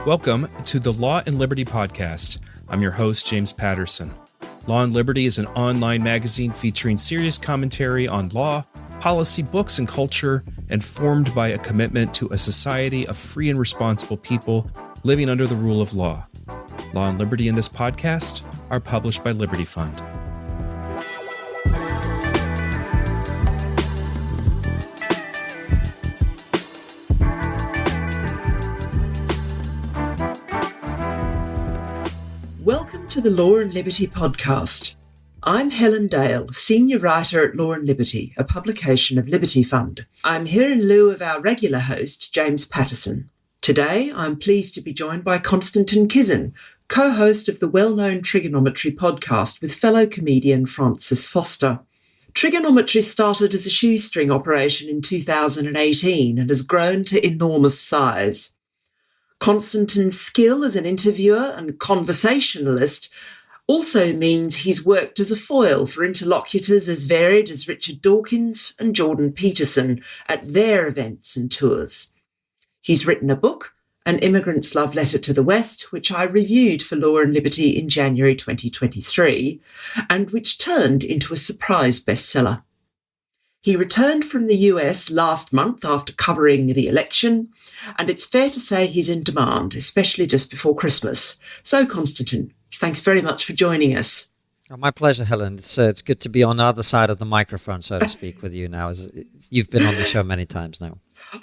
Welcome to the Law and Liberty podcast. I'm your host, James Patterson. Law and Liberty is an online magazine featuring serious commentary on law, policy, books, and culture, and formed by a commitment to a society of free and responsible people living under the rule of law. Law and Liberty in this podcast are published by Liberty Fund. Welcome to the Law and Liberty podcast. I'm Helen Dale, senior writer at Law and Liberty, a publication of Liberty Fund. I'm here in lieu of our regular host, James Patterson. Today, I'm pleased to be joined by Konstantin Kisin, co-host of the well-known Trigonometry podcast with fellow comedian Francis Foster. Trigonometry started as a shoestring operation in 2018 and has grown to enormous size. Konstantin's skill as an interviewer and conversationalist also means he's worked as a foil for interlocutors as varied as Richard Dawkins and Jordan Peterson at their events and tours. He's written a book, An Immigrant's Love Letter to the West, which I reviewed for Law and Liberty in January 2023, and which turned into a surprise bestseller. He returned from the US last month after covering the election, and it's fair to say he's in demand, especially just before Christmas. So, Konstantin, thanks very much for joining us. Oh, my pleasure, Helen. It's good to be on the other side of the microphone, so to speak, with you now. You've been on the show many times now.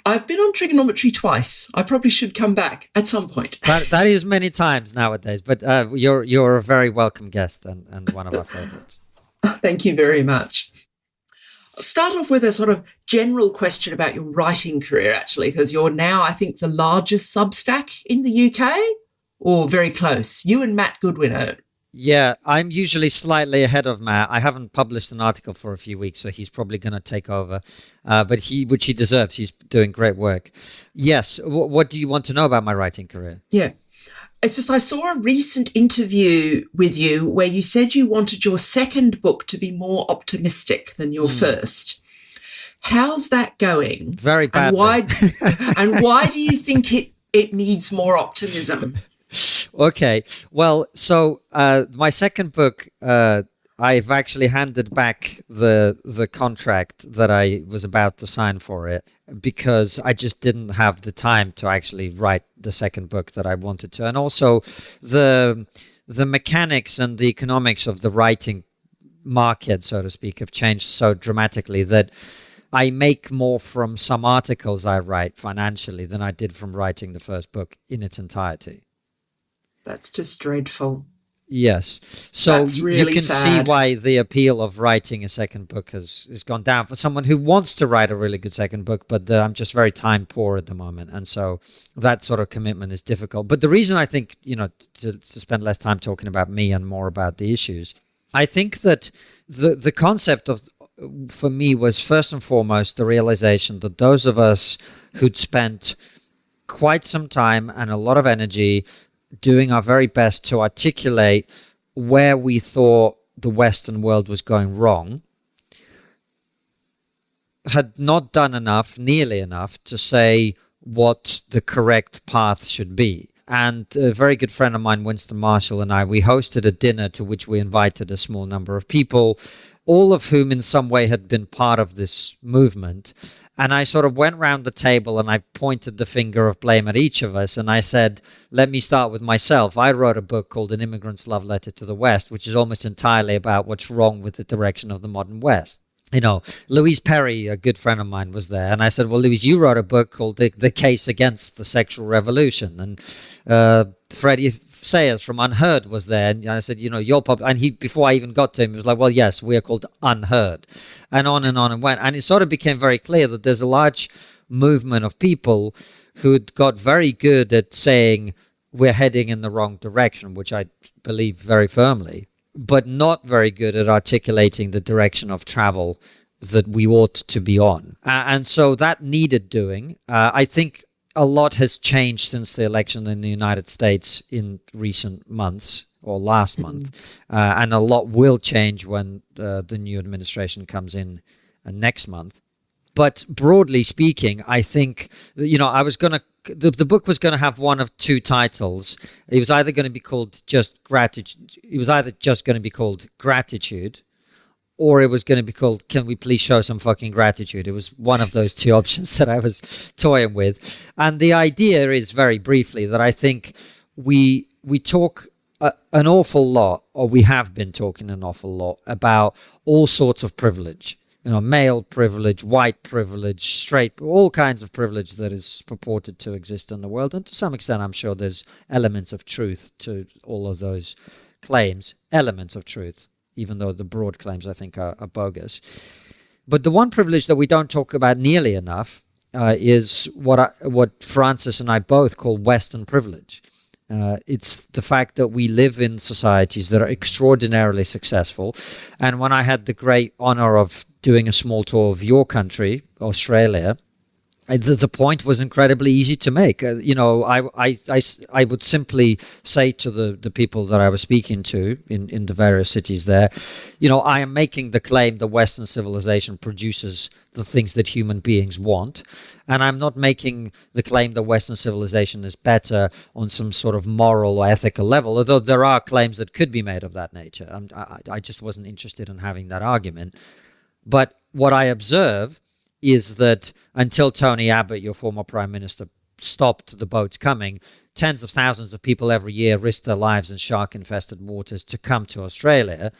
I've been on Trigonometry twice. I probably should come back at some point. That is many times nowadays, but you're a very welcome guest and one of our favorites. Thank you very much. I'll start off with a sort of general question about your writing career, actually, because you're now, I think, the largest Substack in the UK, or very close. You and Matt Goodwin are. Yeah, I'm usually slightly ahead of Matt. I haven't published an article for a few weeks, so he's probably going to take over, which he deserves. He's doing great work. Yes, what do you want to know about my writing career? Yeah. It's just I saw a recent interview with you where you said you wanted your second book to be more optimistic than your first. How's that going? Very badly. And why do you think it needs more optimism? Okay. Well, so my second book, I've actually handed back the contract that I was about to sign for it because I just didn't have the time to actually write the second book that I wanted to. And also the mechanics and the economics of the writing market, so to speak, have changed so dramatically that I make more from some articles I write financially than I did from writing the first book in its entirety. That's just dreadful. Yes. So really you can sad. see why the appeal of writing a second book has gone down for someone who wants to write a really good second book, but I'm just very time poor at the moment. And so that sort of commitment is difficult. But the reason I think, to spend less time talking about me and more about the issues, I think that the concept for me was first and foremost the realization that those of us who'd spent quite some time and a lot of energy doing our very best to articulate where we thought the Western world was going wrong, had not done nearly enough to say what the correct path should be. And a very good friend of mine, Winston Marshall, and I, we hosted a dinner to which we invited a small number of people, all of whom in some way had been part of this movement. And I sort of went round the table and I pointed the finger of blame at each of us. And I said, let me start with myself. I wrote a book called An Immigrant's Love Letter to the West, which is almost entirely about what's wrong with the direction of the modern West. Louise Perry, a good friend of mine, was there. And I said, well, Louise, you wrote a book called The Case Against the Sexual Revolution. And Freddie Sayers from Unheard was there, and I said, you're and he, before I even got to him, he was like, well, yes, we are called Unheard, and on and went. And it sort of became very clear that there's a large movement of people who got very good at saying we're heading in the wrong direction, which I believe very firmly, but not very good at articulating the direction of travel that we ought to be on. And so that needed doing. I think a lot has changed since the election in the United States in recent months or last month. And a lot will change when the new administration comes in next month. But broadly speaking, I think, I was going to, the book was going to have one of two titles. It was either going to be called just gratitude. It was either just going to be called Gratitude, or it was going to be called Can We Please Show Some Fucking Gratitude? It was one of those two options that I was toying with. And the idea is, very briefly, that I think we talk an awful lot, or we have been talking an awful lot, about all sorts of privilege. Male privilege, white privilege, straight, all kinds of privilege that is purported to exist in the world. And to some extent, I'm sure there's elements of truth to all of those claims, elements of truth, even though the broad claims, I think, are bogus. But the one privilege that we don't talk about nearly enough is what Francis and I both call Western privilege. It's the fact that we live in societies that are extraordinarily successful. And when I had the great honor of doing a small tour of your country, Australia, the point was incredibly easy to make. I would simply say to the people that I was speaking to in the various cities there, I am making the claim that Western civilization produces the things that human beings want. And I'm not making the claim that Western civilization is better on some sort of moral or ethical level, although there are claims that could be made of that nature. I just wasn't interested in having that argument. But what I observe is that until Tony Abbott, your former prime minister, stopped the boats coming, tens of thousands of people every year risk their lives in shark-infested waters to come to Australia.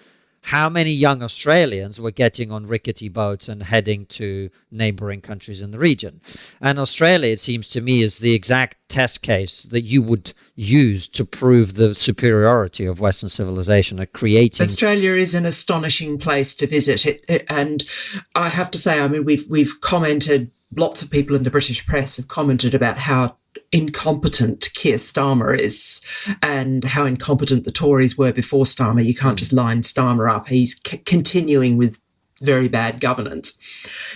How many young Australians were getting on rickety boats and heading to neighboring countries in the region? And Australia, it seems to me, is the exact test case that you would use to prove the superiority of Western civilization at creating... Australia is an astonishing place to visit. And I have to say, we've commented, lots of people in the British press have commented about how incompetent Keir Starmer is and how incompetent the Tories were before Starmer. You can't just line Starmer up. He's continuing with very bad governance.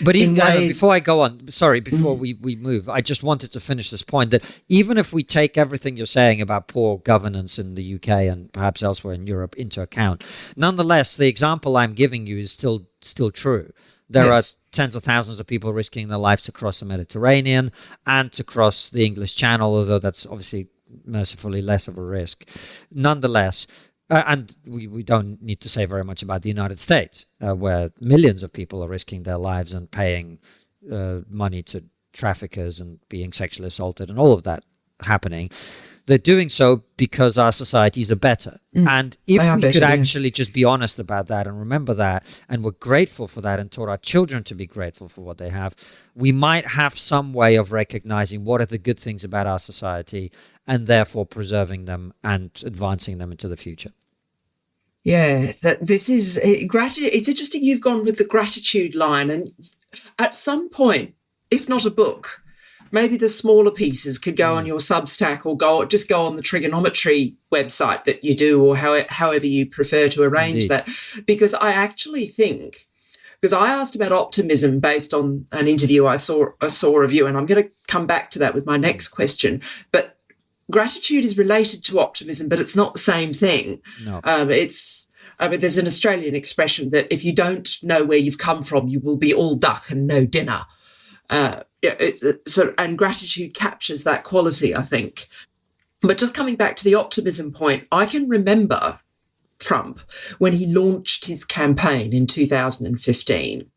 But even before I go on, before we move, I just wanted to finish this point that even if we take everything you're saying about poor governance in the UK and perhaps elsewhere in Europe into account, nonetheless, the example I'm giving you is still true. There are tens of thousands of people risking their lives to cross the Mediterranean and to cross the English Channel, although that's obviously mercifully less of a risk. Nonetheless, and we don't need to say very much about the United States, where millions of people are risking their lives and paying money to traffickers and being sexually assaulted and all of that happening. They're doing so because our societies are better. And if we could actually just be honest about that and remember that, and we're grateful for that and taught our children to be grateful for what they have, we might have some way of recognizing what are the good things about our society and therefore preserving them and advancing them into the future. Yeah, this is gratitude. It's interesting you've gone with the gratitude line. And at some point, if not a book, maybe the smaller pieces could go on your Substack or go on the trigonometry website that you do, or however you prefer to arrange that. Because I actually think, because I asked about optimism based on an interview I saw of you, and I'm going to come back to that with my next question. But gratitude is related to optimism, but it's not the same thing. No. There's an Australian expression that if you don't know where you've come from, you will be all duck and no dinner. And gratitude captures that quality, I think. But just coming back to the optimism point, I can remember Trump when he launched his campaign in 2015,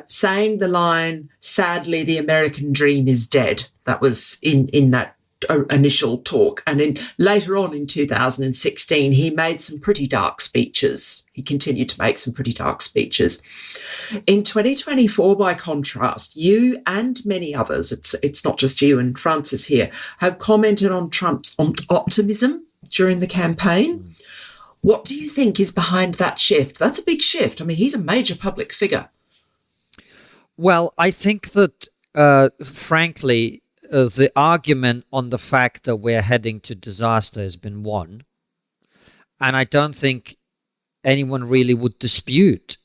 saying the line, "Sadly, the American dream is dead." That was in that initial talk. And later on in 2016, he made some pretty dark speeches. He continued to make some pretty dark speeches. In 2024, by contrast, you and many others, it's not just you and Francis here, have commented on Trump's optimism during the campaign. What do you think is behind that shift? That's a big shift. I mean, he's a major public figure. Well, I think that, frankly, the argument on the fact that we're heading to disaster has been won. And I don't think anyone really would dispute,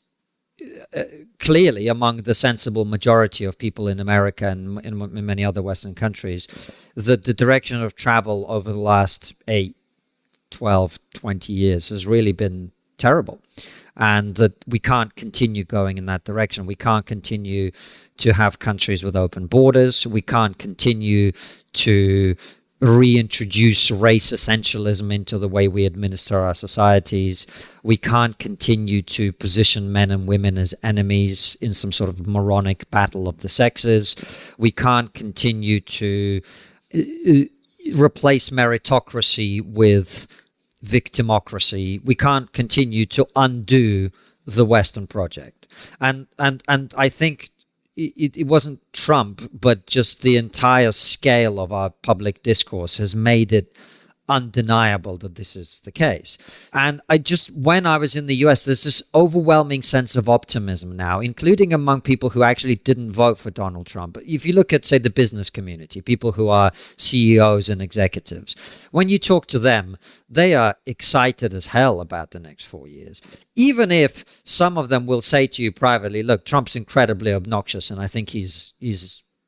clearly among the sensible majority of people in America and in many other Western countries, that the direction of travel over the last 8, 12, 20 years has really been terrible. and that we can't continue going in that direction. We can't continue to have countries with open borders. We can't continue to reintroduce race essentialism into the way we administer our societies. We can't continue to position men and women as enemies in some sort of moronic battle of the sexes. We can't continue to replace meritocracy with victimocracy. We can't continue to undo the Western project. And I think it wasn't Trump, but just the entire scale of our public discourse has made it undeniable that this is the case. And when I was in the US, there's this overwhelming sense of optimism now, including among people who actually didn't vote for Donald Trump. If you look at, say, the business community, people who are CEOs and executives, when you talk to them, they are excited as hell about the next 4 years. Even if some of them will say to you privately, look, Trump's incredibly obnoxious and I think he's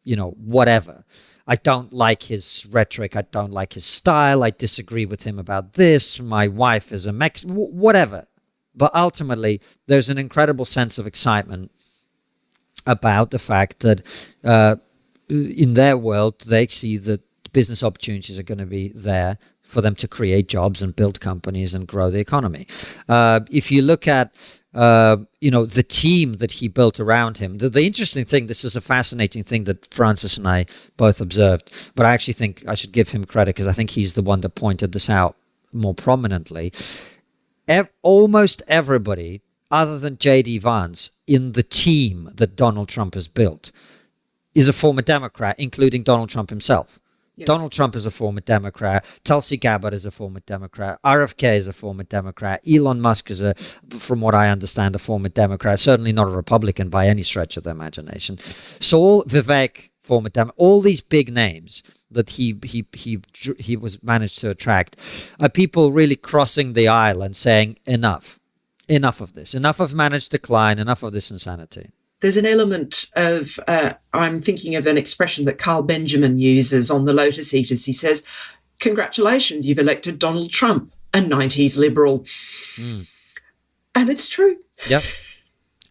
whatever. I don't like his rhetoric. I don't like his style. I disagree with him about this. My wife is a Mexican, whatever. But ultimately, there's an incredible sense of excitement about the fact that in their world, they see that business opportunities are going to be there for them to create jobs and build companies and grow the economy. If you look at the team that he built around him. The interesting thing, this is a fascinating thing that Francis and I both observed, but I actually think I should give him credit because I think he's the one that pointed this out more prominently. Almost everybody, other than J.D. Vance, in the team that Donald Trump has built is a former Democrat, including Donald Trump himself. Yes. Donald Trump is a former Democrat. Tulsi Gabbard is a former Democrat. RFK is a former Democrat. Elon Musk is, from what I understand, a former Democrat. Certainly not a Republican by any stretch of the imagination. So Vivek, former Democrat. All these big names that he was managed to attract are people really crossing the aisle and saying enough of this, enough of managed decline, enough of this insanity. There's an element of, I'm thinking of an expression that Carl Benjamin uses on the Lotus Eaters. He says, congratulations, you've elected Donald Trump, a 90s liberal. Mm. And it's true. Yeah.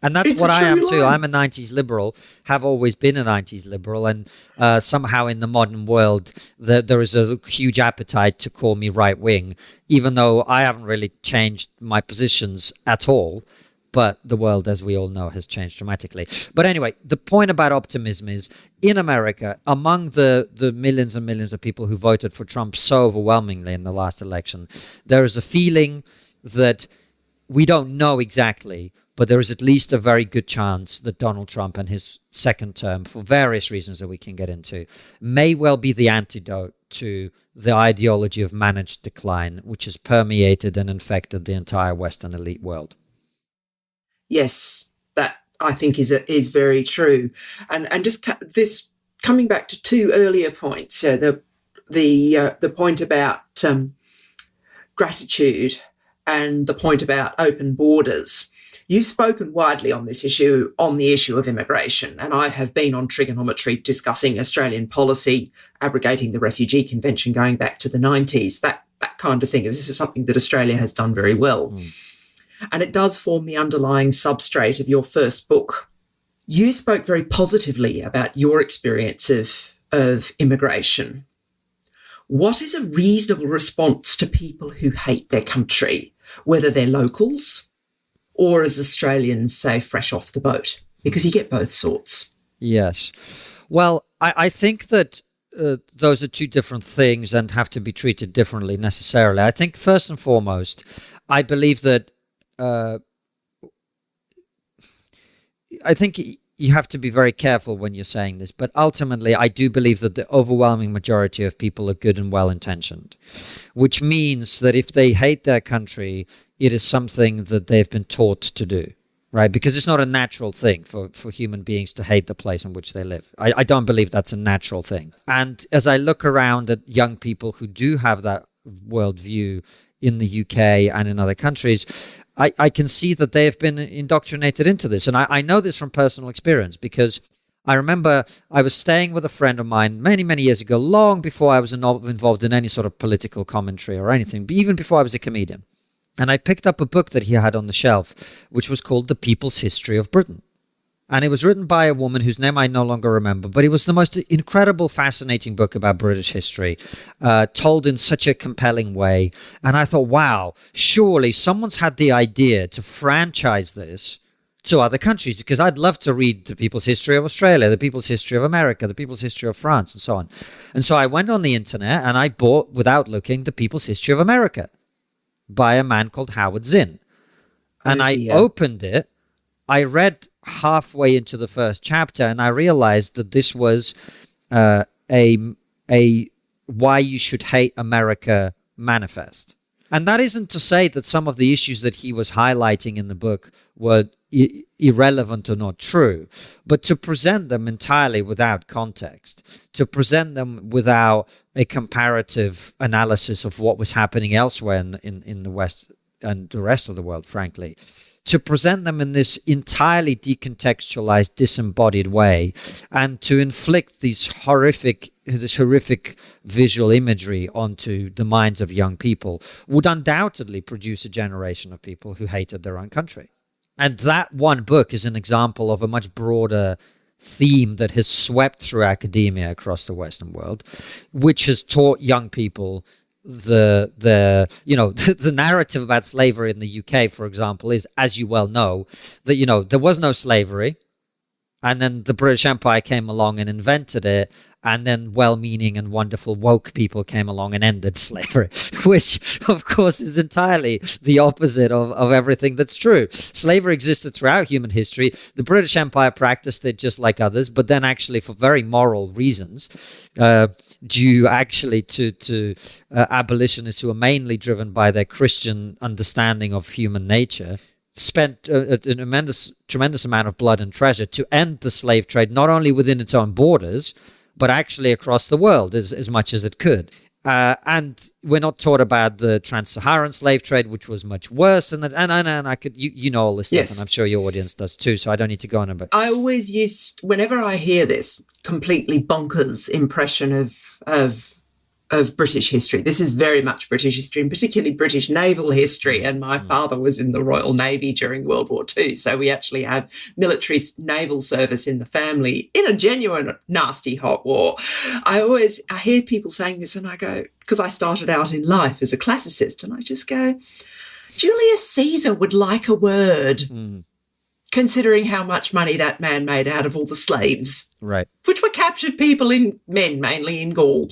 And that's what I am too. I'm a 90s liberal, have always been a 90s liberal. And somehow in the modern world, there is a huge appetite to call me right wing, even though I haven't really changed my positions at all. But the world, as we all know, has changed dramatically. But anyway, the point about optimism is, in America, among the millions and millions of people who voted for Trump so overwhelmingly in the last election, there is a feeling that we don't know exactly, but there is at least a very good chance that Donald Trump and his second term, for various reasons that we can get into, may well be the antidote to the ideology of managed decline, which has permeated and infected the entire Western elite world. Yes, that I think is very true, and just this coming back to two earlier points, the point about gratitude and the point about open borders. You've spoken widely on this issue, on the issue of immigration, and I have been on Trigonometry discussing Australian policy, abrogating the Refugee Convention going back to the 90s, that kind of thing. This is something that Australia has done very well. Mm. And it does form the underlying substrate of your first book. You spoke very positively about your experience of immigration. What is a reasonable response to people who hate their country, whether they're locals or, as Australians say, fresh off the boat? Because you get both sorts. Yes. Well, I think that those are two different things and have to be treated differently necessarily. I think first and foremost, I believe that I think you have to be very careful when you're saying this, but ultimately I do believe that the overwhelming majority of people are good and well-intentioned, which means that if they hate their country, it is something that they've been taught to do, right? Because it's not a natural thing for human beings to hate the place in which they live. I don't believe that's a natural thing. And as I look around at young people who do have that worldview in the UK and in other countries, I can see that they have been indoctrinated into this. And I know this from personal experience, because I remember I was staying with a friend of mine many, many years ago, long before I was involved in any sort of political commentary or anything, but even before I was a comedian. And I picked up a book that he had on the shelf, which was called The People's History of Britain. And it was written by a woman whose name I no longer remember, but it was the most incredible, fascinating book about British history, told in such a compelling way. And I thought, wow, surely someone's had the idea to franchise this to other countries, because I'd love to read the people's history of Australia, the people's history of America, the people's history of France, and so on. And so I went on the internet and I bought, without looking, The People's History of America by a man called Howard Zinn. And I opened it. I read halfway into the first chapter and I realized that this was a why you should hate America manifest. And that isn't to say that some of the issues that he was highlighting in the book were irrelevant or not true, but to present them entirely without context, to present them without a comparative analysis of what was happening elsewhere in the West and the rest of the world, frankly, to present them in this entirely decontextualized, disembodied way, and to inflict this horrific visual imagery onto the minds of young people would undoubtedly produce a generation of people who hated their own country. And that one book is an example of a much broader theme that has swept through academia across the Western world, which has taught young people the narrative about slavery in the UK, for example, is, as you well know, that there was no slavery, and then the British Empire came along and invented it, and then well-meaning and wonderful woke people came along and ended slavery, which, of course, is entirely the opposite of everything that's true. Slavery existed throughout human history. The British Empire practiced it just like others, but then actually for very moral reasons, due actually to abolitionists who are mainly driven by their Christian understanding of human nature, spent a tremendous amount of blood and treasure to end the slave trade, not only within its own borders, but actually across the world as much as it could. And we're not taught about the trans-Saharan slave trade, which was much worse. And I could, you know all this stuff, Yes. and I'm sure your audience does too, so I don't need to go on about it. I always whenever I hear this completely bonkers impression of British history, this is very much British history, and particularly British naval history. And my father was in the Royal Navy during World War II. So we actually have military naval service in the family in a genuine nasty hot war. I hear people saying this and I go, because I started out in life as a classicist, and I just go, Julius Caesar would like a word. Considering how much money that man made out of all the slaves, Right. which were captured men mainly in Gaul.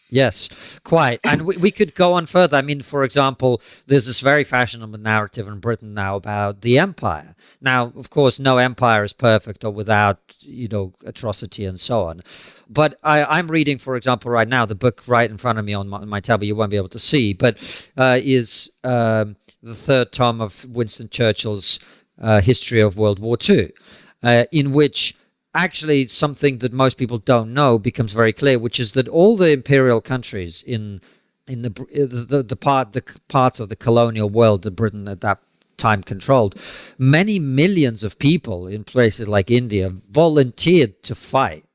Yes, quite. And we could go on further. I mean, for example, there's this very fashionable narrative in Britain now about the empire. Now, of course, no empire is perfect or without, atrocity and so on. But I'm reading, for example, right now, the book right in front of me on my tablet, you won't be able to see, but is the third tom of Winston Churchill's History of World War II, in which actually something that most people don't know becomes very clear, which is that all the imperial countries in the parts of the colonial world that Britain at that time controlled, many millions of people in places like India volunteered to fight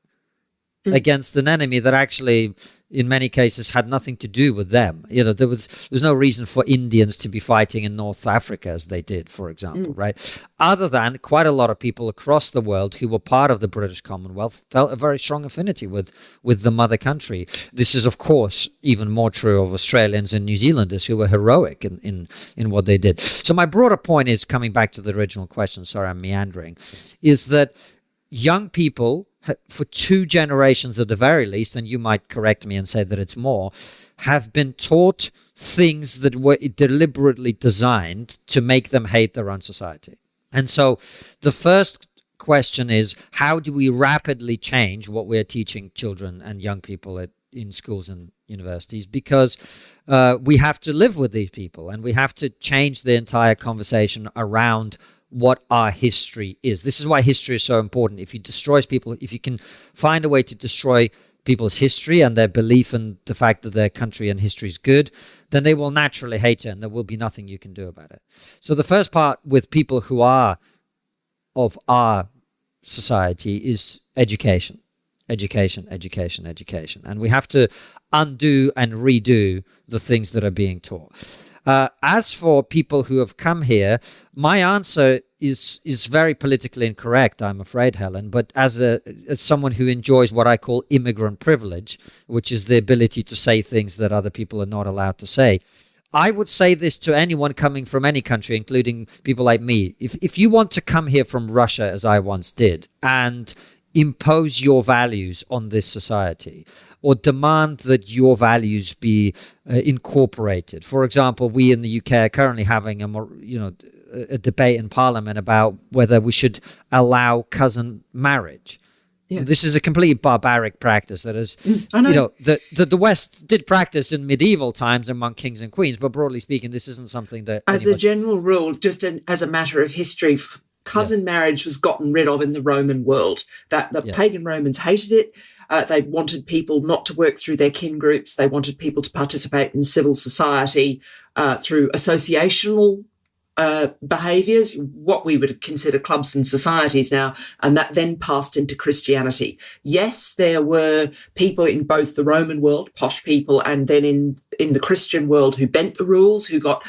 against an enemy that actually in many cases had nothing to do with them. There was no reason for Indians to be fighting in North Africa as they did, for example, right? Other than quite a lot of people across the world who were part of the British Commonwealth felt a very strong affinity with the mother country. This is, of course, even more true of Australians and New Zealanders who were heroic in what they did. So my broader point is, coming back to the original question, sorry, I'm meandering, is that young people, for 2 generations at the very least, and you might correct me and say that it's more, have been taught things that were deliberately designed to make them hate their own society. And so the first question is, how do we rapidly change what we're teaching children and young people in schools and universities? Because we have to live with these people, and we have to change the entire conversation around what our history is. This is why history is so important. If you can find a way to destroy people's history and their belief in the fact that their country and history is good, then they will naturally hate it, and there will be nothing you can do about it. So the first part with people who are of our society is education. Education. And we have to undo and redo the things that are being taught. As for people who have come here, my answer is very politically incorrect, I'm afraid, Helen. But as someone who enjoys what I call immigrant privilege, which is the ability to say things that other people are not allowed to say, I would say this to anyone coming from any country, including people like me. If you want to come here from Russia, as I once did, and impose your values on this society, or demand that your values be incorporated. For example, we in the UK are currently having a debate in Parliament about whether we should allow cousin marriage. Yeah. This is a completely barbaric practice that is, the West did practice in medieval times among kings and queens, but broadly speaking, this isn't something that... As a general rule, just as a matter of history, cousin marriage was gotten rid of in the Roman world. That the pagan Romans hated it. They wanted people not to work through their kin groups. They wanted people to participate in civil society through associational behaviours, what we would consider clubs and societies now, and that then passed into Christianity. Yes, there were people in both the Roman world, posh people, and then in the Christian world who bent the rules, who got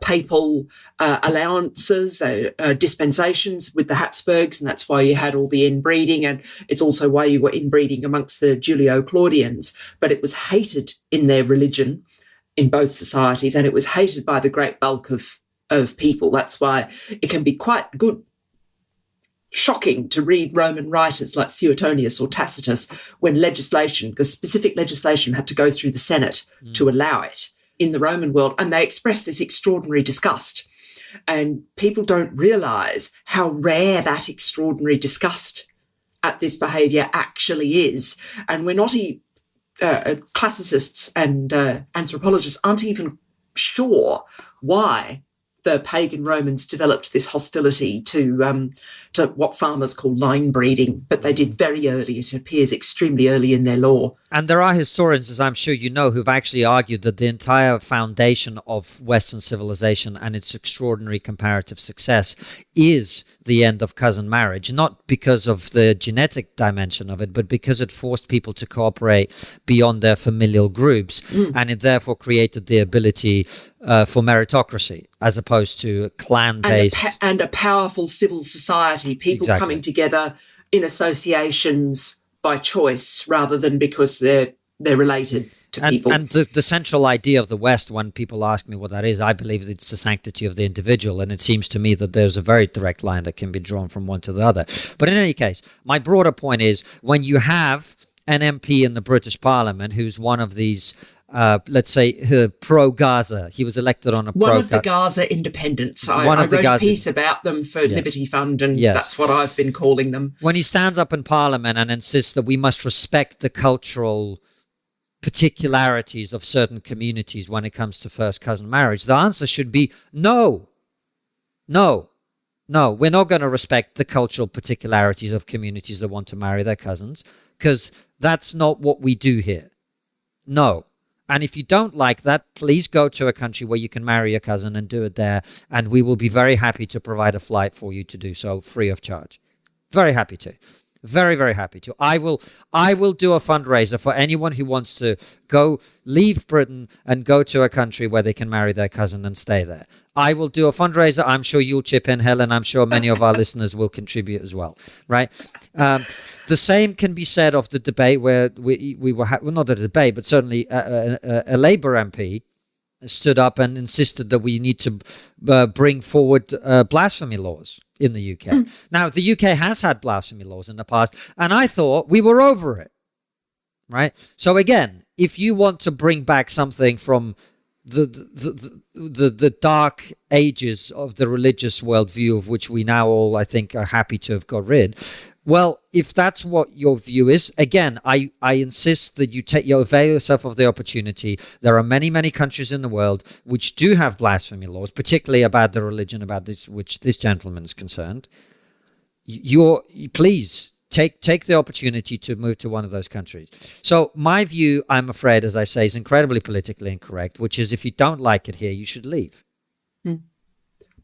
papal allowances, dispensations with the Habsburgs, and that's why you had all the inbreeding, and it's also why you were inbreeding amongst the Julio-Claudians. But it was hated in their religion in both societies, and it was hated by the great bulk of people. That's why it can be quite shocking to read Roman writers like Suetonius or Tacitus when legislation, because specific legislation had to go through the Senate to allow it in the Roman world, and they express this extraordinary disgust. And people don't realise how rare that extraordinary disgust at this behaviour actually is. And we're not classicists and anthropologists aren't even sure why the pagan Romans developed this hostility to what farmers call line breeding, but they did very early. It appears extremely early in their law. And there are historians, as I'm sure you know, who've actually argued that the entire foundation of Western civilization and its extraordinary comparative success is the end of cousin marriage, not because of the genetic dimension of it, but because it forced people to cooperate beyond their familial groups, and it therefore created the ability for meritocracy as opposed to clan-based... And a powerful civil society, people coming together in associations by choice rather than because they're related to people. And the central idea of the West, when people ask me what that is, I believe it's the sanctity of the individual, and it seems to me that there's a very direct line that can be drawn from one to the other. But in any case, my broader point is, when you have an MP in the British Parliament who's one of these... let's say pro-Gaza. He was elected on one of the Gaza independents. I wrote a piece about them for Liberty Fund, and that's what I've been calling them. When he stands up in Parliament and insists that we must respect the cultural particularities of certain communities when it comes to first cousin marriage, the answer should be no. No, we're not going to respect the cultural particularities of communities that want to marry their cousins, because that's not what we do here. No. And if you don't like that, please go to a country where you can marry your cousin and do it there. And we will be very happy to provide a flight for you to do so free of charge. Very happy to. Very, very happy to. I will do a fundraiser for anyone who wants to leave Britain and go to a country where they can marry their cousin and stay there. I will do a fundraiser. I'm sure you'll chip in, Helen. I'm sure many of our listeners will contribute as well, right? The same can be said of the debate where we were, not a debate, but certainly a Labour MP stood up and insisted that we need to bring forward blasphemy laws in the UK. Now, the UK has had blasphemy laws in the past, and I thought we were over it, right? So again, if you want to bring back something from the dark ages of the religious worldview of which we now all, I think, are happy to have got rid, well, if that's what your view is, again, I insist that you avail yourself of the opportunity. There are many, many countries in the world which do have blasphemy laws, particularly about the religion about which this gentleman is concerned. Please take the opportunity to move to one of those countries. So my view, I'm afraid, as I say, is incredibly politically incorrect, which is if you don't like it here, you should leave.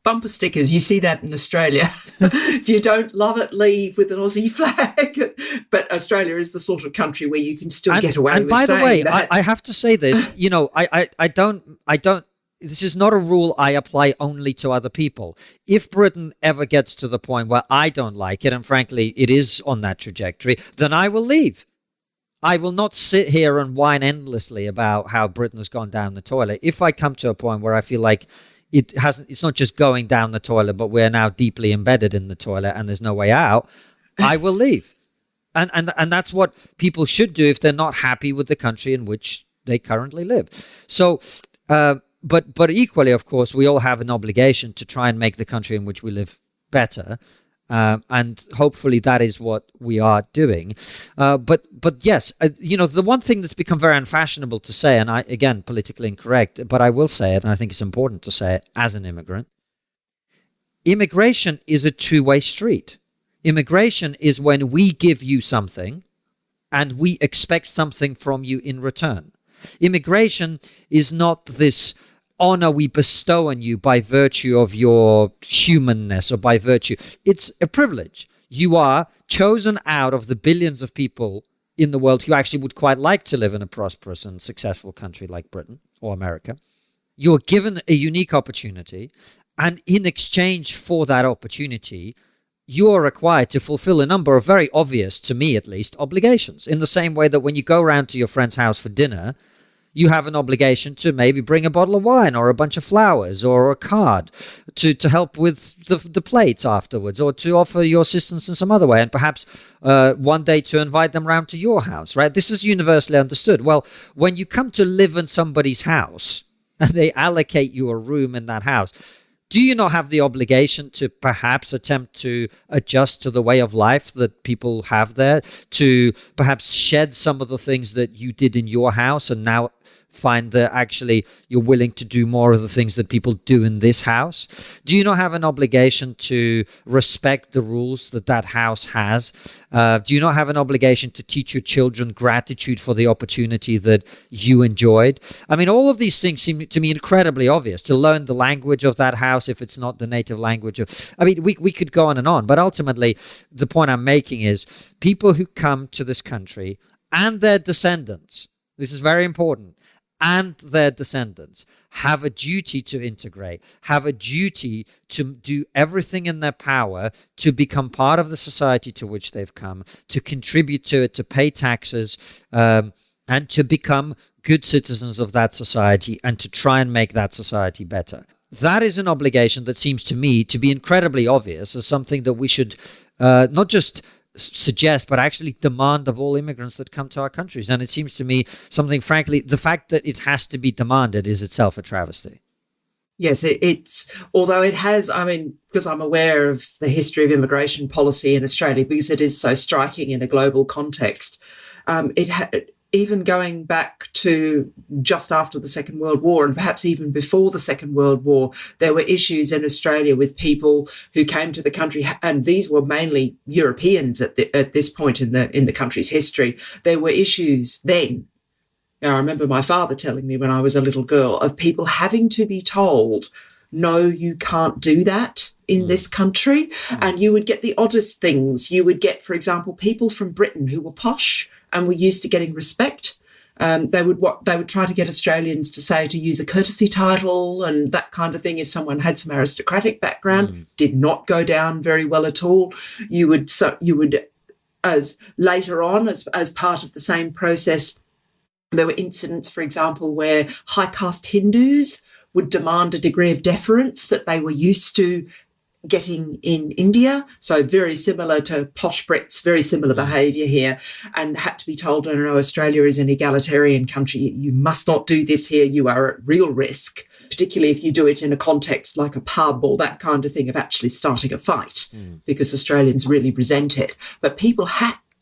Bumper stickers, you see that in Australia. If you don't love it, leave with an Aussie flag. But Australia is the sort of country where you can still get away with saying that. And by the way, I have to say this, I don't this is not a rule I apply only to other people. If Britain ever gets to the point where I don't like it, and frankly, it is on that trajectory, then I will leave. I will not sit here and whine endlessly about how Britain has gone down the toilet. If I come to a point where I feel like it's not just going down the toilet, but we're now deeply embedded in the toilet and there's no way out, I will leave. And that's what people should do if they're not happy with the country in which they currently live. So, but equally, of course, we all have an obligation to try and make the country in which we live better. And hopefully that is what we are doing. But yes, the one thing that's become very unfashionable to say, and again, politically incorrect, but I will say it, and I think it's important to say it as an immigrant, immigration is a two-way street. Immigration is when we give you something and we expect something from you in return. Immigration is not this honor we bestow on you by virtue of your humanness or by virtue. It's a privilege. You are chosen out of the billions of people in the world who actually would quite like to live in a prosperous and successful country like Britain or America. You're given a unique opportunity, and in exchange for that opportunity, you are required to fulfill a number of very obvious, to me at least, obligations. In the same way that when you go round to your friend's house for dinner, you have an obligation to maybe bring a bottle of wine or a bunch of flowers or a card to help with the plates afterwards, or to offer your assistance in some other way, and perhaps one day to invite them round to your house, right? This is universally understood. Well, when you come to live in somebody's house and they allocate you a room in that house, do you not have the obligation to perhaps attempt to adjust to the way of life that people have there, to perhaps shed some of the things that you did in your house and now find that actually you're willing to do more of the things that people do in this house? Do you not have an obligation to respect the rules that house has? Do you not have an obligation to teach your children gratitude for the opportunity that you enjoyed? I mean, all of these things seem to me incredibly obvious. To learn the language of that house if it's not the native language of... I mean, we could go on and on, but ultimately the point I'm making is people who come to this country and their descendants, this is very important, and their descendants have a duty to integrate, have a duty to do everything in their power to become part of the society to which they've come, to contribute to it, to pay taxes, and to become good citizens of that society and to try and make that society better. That is an obligation that seems to me to be incredibly obvious as something that we should not just suggest, but actually demand of all immigrants that come to our countries. And it seems to me something, frankly, the fact that it has to be demanded is itself a travesty. Yes, it's, although it has, I mean, because I'm aware of the history of immigration policy in Australia, because it is so striking in a global context, even going back to just after the Second World War, and perhaps even before the Second World War, there were issues in Australia with people who came to the country, and these were mainly Europeans at this point in the country's history. There were issues then. Now, I remember my father telling me when I was a little girl of people having to be told, no, you can't do that in this country. And you would get the oddest things. You would get, for example, people from Britain who were posh and were used to getting respect. They would try to get Australians to use a courtesy title and that kind of thing. If someone had some aristocratic background, did not go down very well at all. You would, as later on, as part of the same process, there were incidents, for example, where high caste Hindus would demand a degree of deference that they were used to getting in India. So very similar to posh Brits, very similar behaviour here, and had to be told, no, Australia is an egalitarian country. You must not do this here. You are at real risk, particularly if you do it in a context like a pub or that kind of thing, of actually starting a fight, because Australians really resent it. But people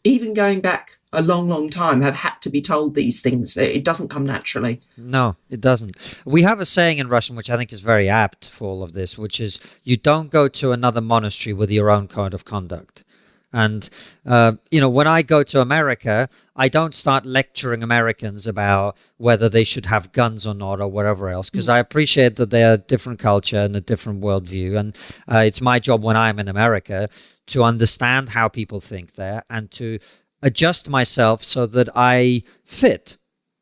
even going back a long, long time, have had to be told these things. It doesn't come naturally. No, it doesn't. We have a saying in Russian, which I think is very apt for all of this, which is, you don't go to another monastery with your own code of conduct. And, when I go to America, I don't start lecturing Americans about whether they should have guns or not or whatever else, because I appreciate that they're a different culture and a different worldview. And it's my job when I'm in America to understand how people think there and to adjust myself so that I fit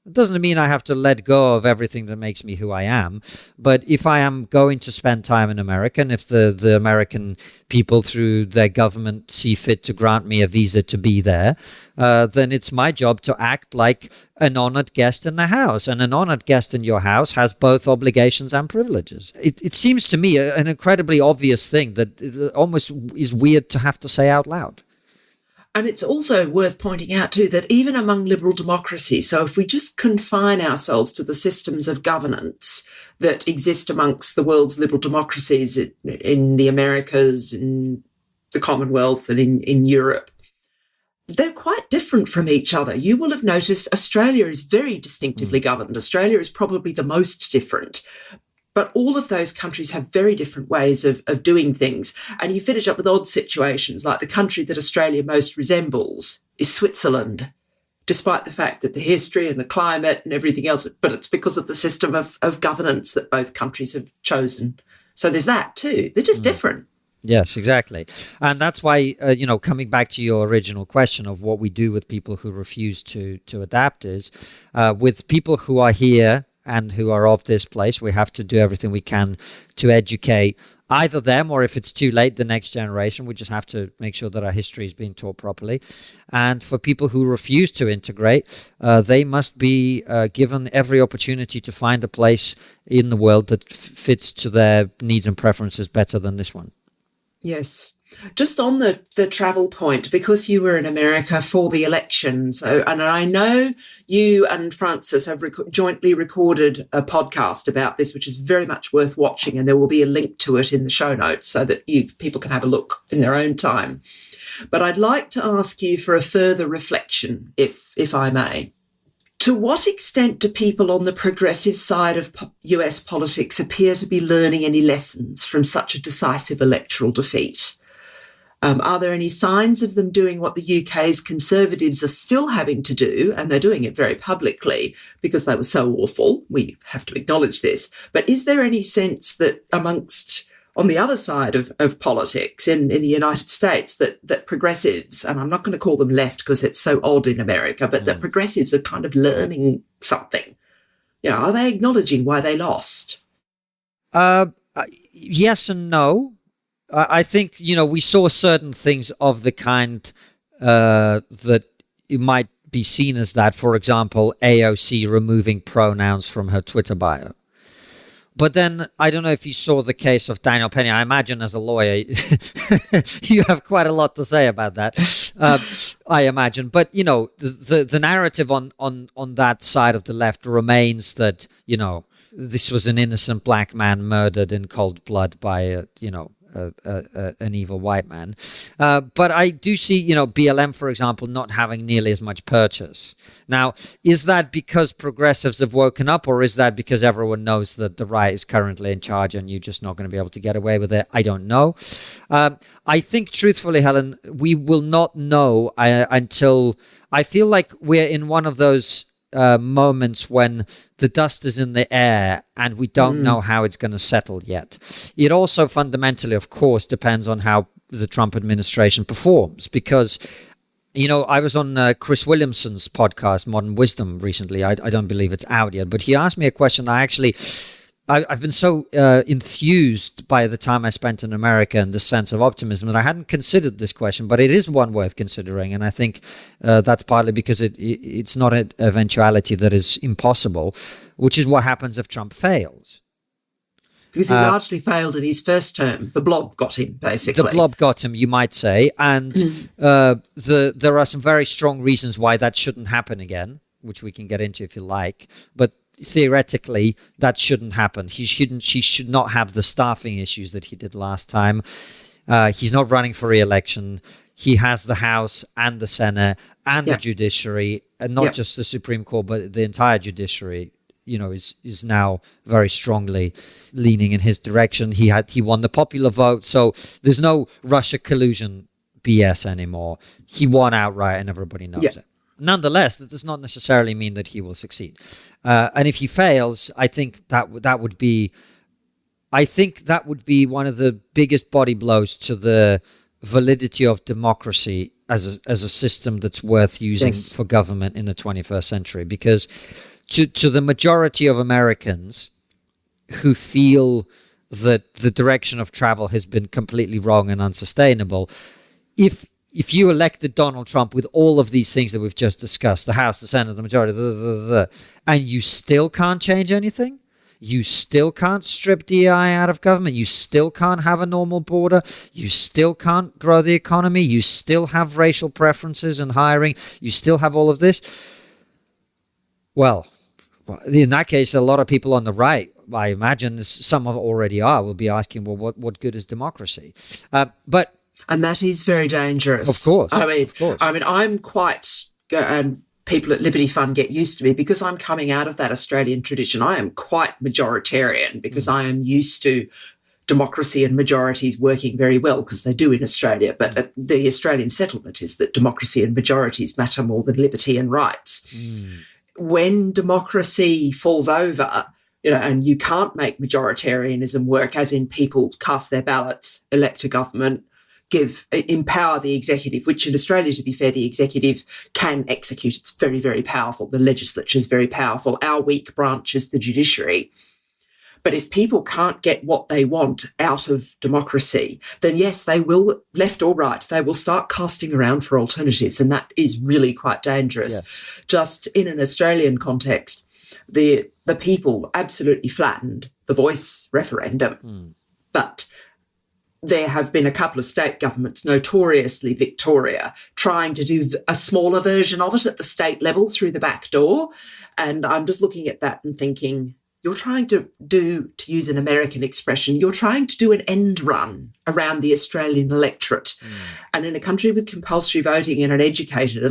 It doesn't mean I have to let go of everything that makes me who I am. But if I am going to spend time in America, and if the American people through their government see fit to grant me a visa to be there, then it's my job to act like an honored guest in the house. And an honored guest in your house has both obligations and privileges. It seems to me an incredibly obvious thing that it almost is weird to have to say out loud. And it's also worth pointing out, too, that even among liberal democracies, so if we just confine ourselves to the systems of governance that exist amongst the world's liberal democracies in the Americas, in the Commonwealth and in Europe, they're quite different from each other. You will have noticed Australia is very distinctively governed. Australia is probably the most different. But all of those countries have very different ways of doing things. And you finish up with odd situations, like the country that Australia most resembles is Switzerland, despite the fact that the history and the climate and everything else, but it's because of the system of governance that both countries have chosen. So there's that too. They're just different. Yes, exactly. And that's why, coming back to your original question of what we do with people who refuse to adapt is, with people who are here and who are of this place, we have to do everything we can to educate either them, or if it's too late, the next generation. We just have to make sure that our history is being taught properly. And for people who refuse to integrate, they must be given every opportunity to find a place in the world that fits to their needs and preferences better than this one. Yes. Just on the travel point, because you were in America for the election, and I know you and Francis have jointly recorded a podcast about this, which is very much worth watching, and there will be a link to it in the show notes so that people can have a look in their own time. But I'd like to ask you for a further reflection, if I may. To what extent do people on the progressive side of US politics appear to be learning any lessons from such a decisive electoral defeat? Are there any signs of them doing what the UK's Conservatives are still having to do? And they're doing it very publicly because they were so awful. We have to acknowledge this. But is there any sense that on the other side of politics in the United States, that progressives, and I'm not going to call them left because it's so odd in America, but that progressives are kind of learning something? Are they acknowledging why they lost? Yes and no. I think, we saw certain things of the kind that it might be seen as that. For example, AOC removing pronouns from her Twitter bio. But then, I don't know if you saw the case of Daniel Penny. I imagine as a lawyer, you have quite a lot to say about that, I imagine. But, the narrative on that side of the left remains that, this was an innocent black man murdered in cold blood by, an evil white man. But I do see, BLM, for example, not having nearly as much purchase. Now, is that because progressives have woken up, or is that because everyone knows that the right is currently in charge and you're just not going to be able to get away with it? I don't know. I think, truthfully, Helen, we will not know until I feel like we're in one of those moments when the dust is in the air and we don't know how it's going to settle yet. It also fundamentally, of course, depends on how the Trump administration performs, because, I was on Chris Williamson's podcast, Modern Wisdom, recently. I don't believe it's out yet, but he asked me a question that I've been so enthused by the time I spent in America and the sense of optimism that I hadn't considered this question, but it is one worth considering. And I think that's partly because it's not an eventuality that is impossible, which is what happens if Trump fails. Because he largely failed in his first term. The blob got him, basically. The blob got him, you might say. And there are some very strong reasons why that shouldn't happen again, which we can get into if you like. But theoretically, that shouldn't happen. He should not have the staffing issues that he did last time. He's not running for re-election. He has the House and the Senate and the judiciary, and not just the Supreme Court, but the entire judiciary, is now very strongly leaning in his direction. He won the popular vote, so there's no Russia collusion BS anymore. He won outright, and everybody knows it. Nonetheless, that does not necessarily mean that he will succeed. And if he fails, I think that would be one of the biggest body blows to the validity of democracy as a system that's worth using for government in the 21st century. Because to the majority of Americans who feel that the direction of travel has been completely wrong and unsustainable, if you elected Donald Trump with all of these things that we've just discussed, the House, the Senate, the majority, and you still can't change anything, you still can't strip DEI out of government, you still can't have a normal border, you still can't grow the economy, you still have racial preferences and hiring, you still have all of this, well, in that case, a lot of people on the right, I imagine some of already are, will be asking, well, what good is democracy? And that is very dangerous. Of course. I mean, I'm quite, and people at Liberty Fund get used to me because I'm coming out of that Australian tradition. I am quite majoritarian because I am used to democracy and majorities working very well, because they do in Australia. But the Australian settlement is that democracy and majorities matter more than liberty and rights. When democracy falls over, and you can't make majoritarianism work, as in people cast their ballots, elect a government, empower the executive, which in Australia, to be fair, the executive can execute. It's very, very powerful. The legislature is very powerful. Our weak branch is the judiciary. But if people can't get what they want out of democracy, then yes, they will, left or right, they will start casting around for alternatives. And that is really quite dangerous. Yeah. Just in an Australian context, the people absolutely flattened the Voice referendum. But there have been a couple of state governments, notoriously Victoria, trying to do a smaller version of it at the state level through the back door. And I'm just looking at that and thinking, you're trying to use an American expression, you're trying to do an end run around the Australian electorate. And in a country with compulsory voting and an educated,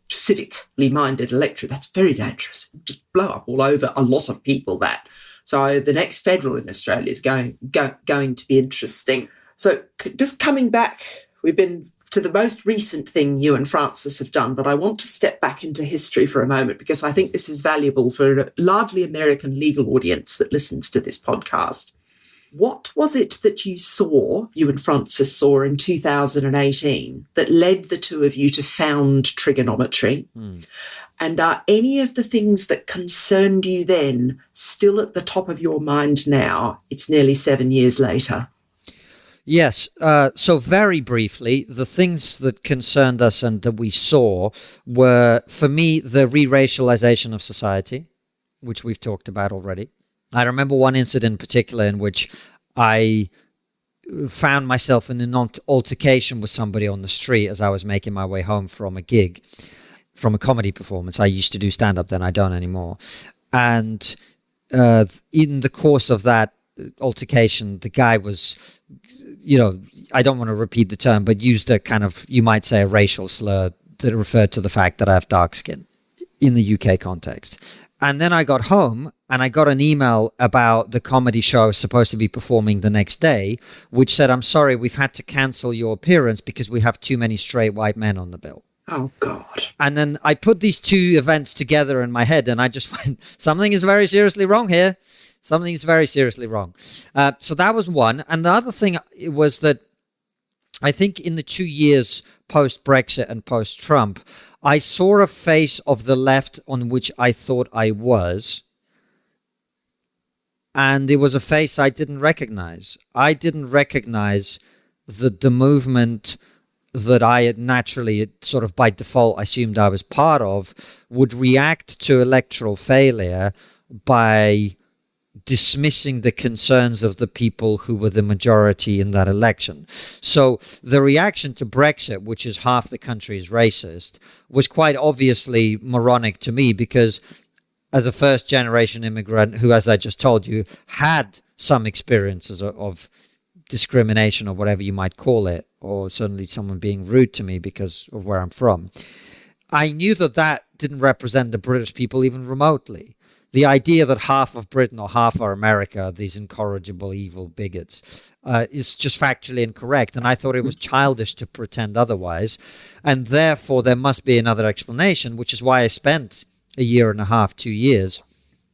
civically minded electorate, that's very dangerous. Just blow up all over a lot of people, that. So the next federal in Australia is going to be interesting. So just coming back, we've been to the most recent thing you and Francis have done, but I want to step back into history for a moment, because I think this is valuable for a largely American legal audience that listens to this podcast. What was it that you and Francis saw in 2018 that led the two of you to found trigonometry? And are any of the things that concerned you then still at the top of your mind now? It's nearly 7 years later. Yes. So very briefly, the things that concerned us and that we saw were, for me, the re-racialization of society, which we've talked about already. I remember one incident in particular in which I found myself in an altercation with somebody on the street as I was making my way home from a gig, from a comedy performance. I used to do stand-up then, I don't anymore. And in the course of that altercation, the guy was, I don't want to repeat the term, but used a kind of, you might say, a racial slur that referred to the fact that I have dark skin in the UK context. And then I got home and I got an email about the comedy show I was supposed to be performing the next day, which said, "I'm sorry, we've had to cancel your appearance because we have too many straight white men on the bill." Oh, God. And then I put these two events together in my head and I just went, something is very seriously wrong here. Something is very seriously wrong. So that was one. And the other thing was that I think in the 2 years post-Brexit and post-Trump, I saw a face of the left on which I thought I was. And it was a face I didn't recognize. I didn't recognize that the movement that I had naturally, sort of by default, assumed I was part of, would react to electoral failure by dismissing the concerns of the people who were the majority in that election. So the reaction to Brexit, which is half the country is racist, was quite obviously moronic to me, because as a first-generation immigrant who, as I just told you, had some experiences of discrimination or whatever you might call it, or certainly someone being rude to me because of where I'm from, I knew that that didn't represent the British people even remotely. The idea that half of Britain or half of America are these incorrigible, evil bigots is just factually incorrect. And I thought it was childish to pretend otherwise. And therefore, there must be another explanation, which is why I spent a year and a half, 2 years.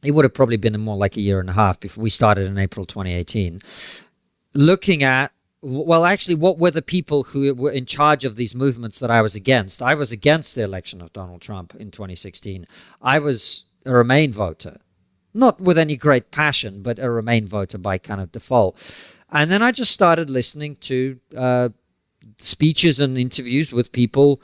It would have probably been more like a year and a half before we started in April 2018. Looking at, well, actually, what were the people who were in charge of these movements that I was against? I was against the election of Donald Trump in 2016. I was a Remain voter. Not with any great passion, but a Remain voter by kind of default. And then I just started listening to speeches and interviews with people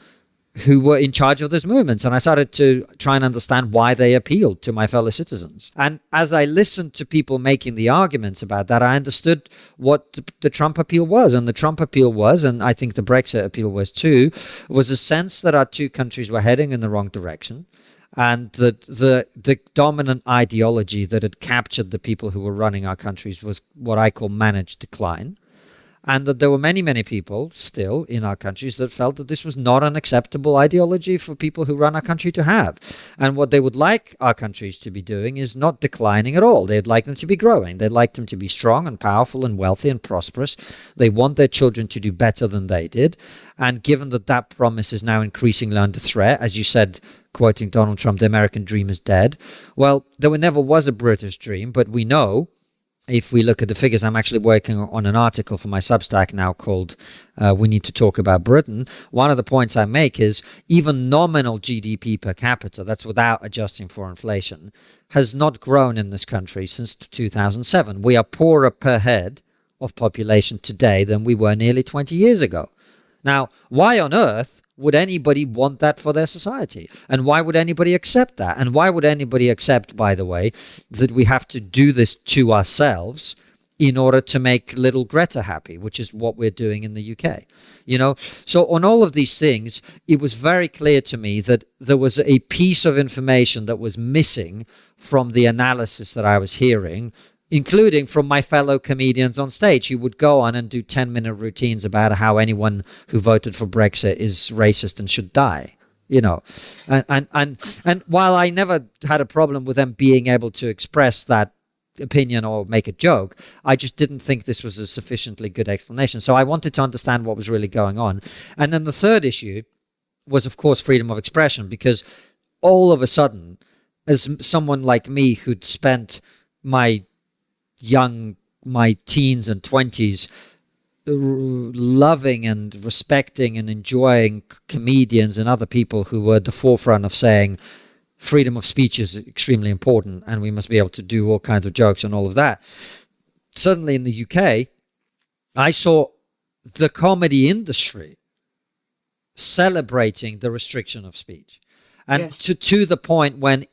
who were in charge of those movements. And I started to try and understand why they appealed to my fellow citizens. And as I listened to people making the arguments about that, I understood what the Trump appeal was. And the Trump appeal was, and I think the Brexit appeal was too, was a sense that our two countries were heading in the wrong direction. And that the dominant ideology that had captured the people who were running our countries was what I call managed decline. And that there were many, many people still in our countries that felt that this was not an acceptable ideology for people who run our country to have. And what they would like our countries to be doing is not declining at all. They'd like them to be growing. They'd like them to be strong and powerful and wealthy and prosperous. They want their children to do better than they did. And given that that promise is now increasingly under threat, as you said, quoting Donald Trump, the American dream is dead. Well, there never was a British dream, but we know, if we look at the figures, I'm actually working on an article for my Substack now called We Need to Talk About Britain. One of the points I make is even nominal GDP per capita, that's without adjusting for inflation, has not grown in this country since 2007. We are poorer per head of population today than we were nearly 20 years ago. Now, why on earth would anybody want that for their society? And why would anybody accept that? And why would anybody accept, by the way, that we have to do this to ourselves in order to make little Greta happy, which is what we're doing in the UK? You know, so on all of these things, it was very clear to me that there was a piece of information that was missing from the analysis that I was hearing, including from my fellow comedians on stage who would go on and do 10-minute routines about how anyone who voted for Brexit is racist and should die, you know. And while I never had a problem with them being able to express that opinion or make a joke, I just didn't think this was a sufficiently good explanation. So I wanted to understand what was really going on. And then the third issue was, of course, freedom of expression, because all of a sudden, as someone like me who'd spent my teens and 20s loving and respecting and enjoying comedians and other people who were at the forefront of saying freedom of speech is extremely important and we must be able to do all kinds of jokes and all of that. Suddenly in the UK, I saw the comedy industry celebrating the restriction of speech. And yes. to the point when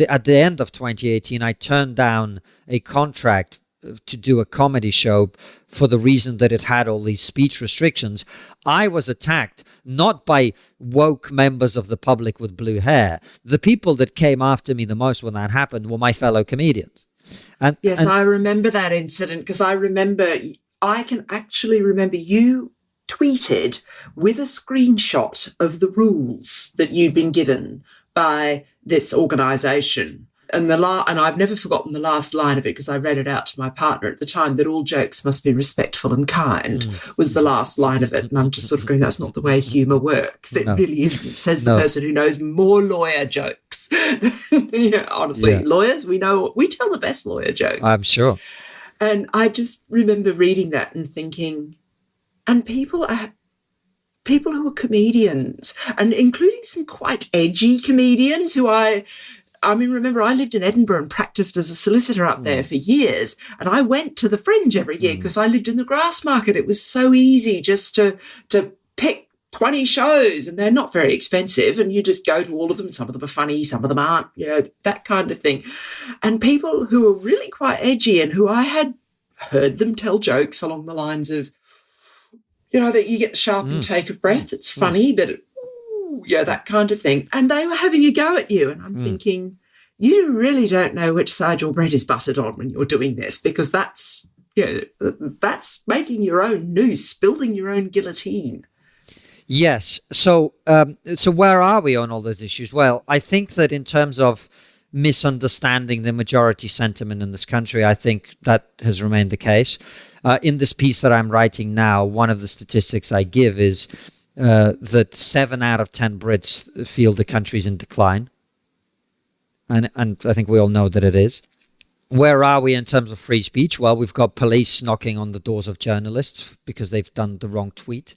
at the end of 2018, I turned down a contract to do a comedy show for the reason that it had all these speech restrictions. I was attacked not by woke members of the public with blue hair. The people that came after me the most when that happened were my fellow comedians. Yes, I remember that incident because I can actually remember you tweeted with a screenshot of the rules that you'd been given by this organisation. And I've never forgotten the last line of it because I read it out to my partner at the time, that all jokes must be respectful and kind was the last line of it. And I'm just sort of going, that's not the way humour works. It really isn't, says the person who knows more lawyer jokes. Honestly, lawyers, we tell the best lawyer jokes. I'm sure. And I just remember reading that and thinking, and people who are comedians, and including some quite edgy comedians who remember I lived in Edinburgh and practiced as a solicitor up there for years. And I went to the Fringe every year because I lived in the Grassmarket. It was so easy just to pick 20 shows, and they're not very expensive. And you just go to all of them. Some of them are funny, some of them aren't, that kind of thing. And people who are really quite edgy and who I had heard them tell jokes along the lines of, that you get the sharp intake of breath. It's funny, but that kind of thing. And they were having a go at you. And I'm thinking, you really don't know which side your bread is buttered on when you're doing this, because that's making your own noose, building your own guillotine. Yes. So where are we on all those issues? Well, I think that in terms of misunderstanding the majority sentiment in this country, I think that has remained the case. In this piece that I'm writing now, one of the statistics I give is that 7 out of 10 Brits feel the country's in decline. And I think we all know that it is. Where are we in terms of free speech? Well, we've got police knocking on the doors of journalists because they've done the wrong tweet.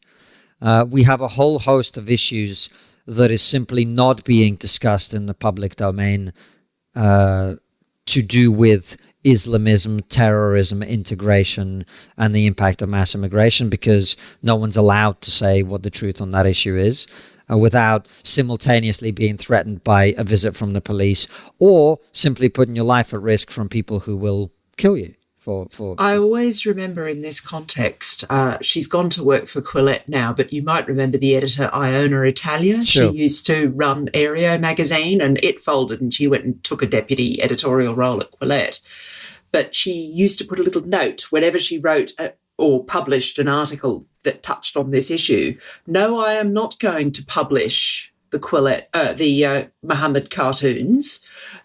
We have a whole host of issues that is simply not being discussed in the public domain to do with Islamism, terrorism, integration, and the impact of mass immigration, because no one's allowed to say what the truth on that issue is without simultaneously being threatened by a visit from the police or simply putting your life at risk from people who will kill you. I always remember in this context, she's gone to work for Quillette now, but you might remember the editor Iona Italia. Sure. She used to run Aereo magazine, and it folded and she went and took a deputy editorial role at Quillette. But she used to put a little note whenever she wrote or published an article that touched on this issue. No, I am not going to publish the Quillette, the Muhammad cartoons,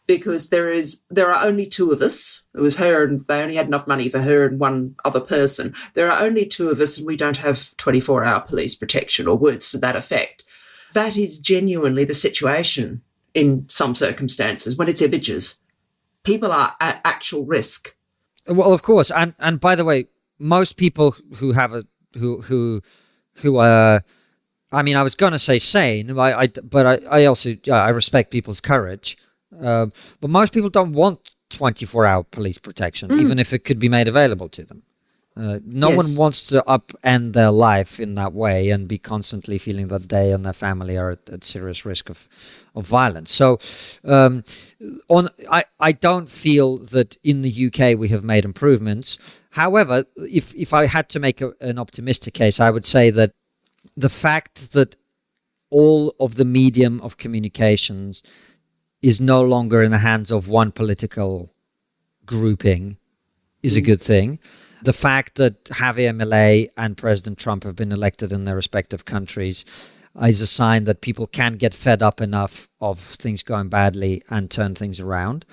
because there are only two of us. It was her, and they only had enough money for her and one other person. There are only two of us, and we don't have 24-hour police protection, or words to that effect. That is genuinely the situation in some circumstances when it's images. People are at actual risk. Well, of course, and by the way, most people who have I mean, I was going to say sane, but I also respect people's courage. But most people don't want 24-hour police protection, even if it could be made available to them. No one wants to upend their life in that way and be constantly feeling that they and their family are at serious risk of violence. So I don't feel that in the UK we have made improvements. However, if I had to make an optimistic case, I would say that the fact that all of the medium of communications is no longer in the hands of one political grouping is a good thing. The fact that Javier Milei and President Trump have been elected in their respective countries is a sign that people can get fed up enough of things going badly and turn things around.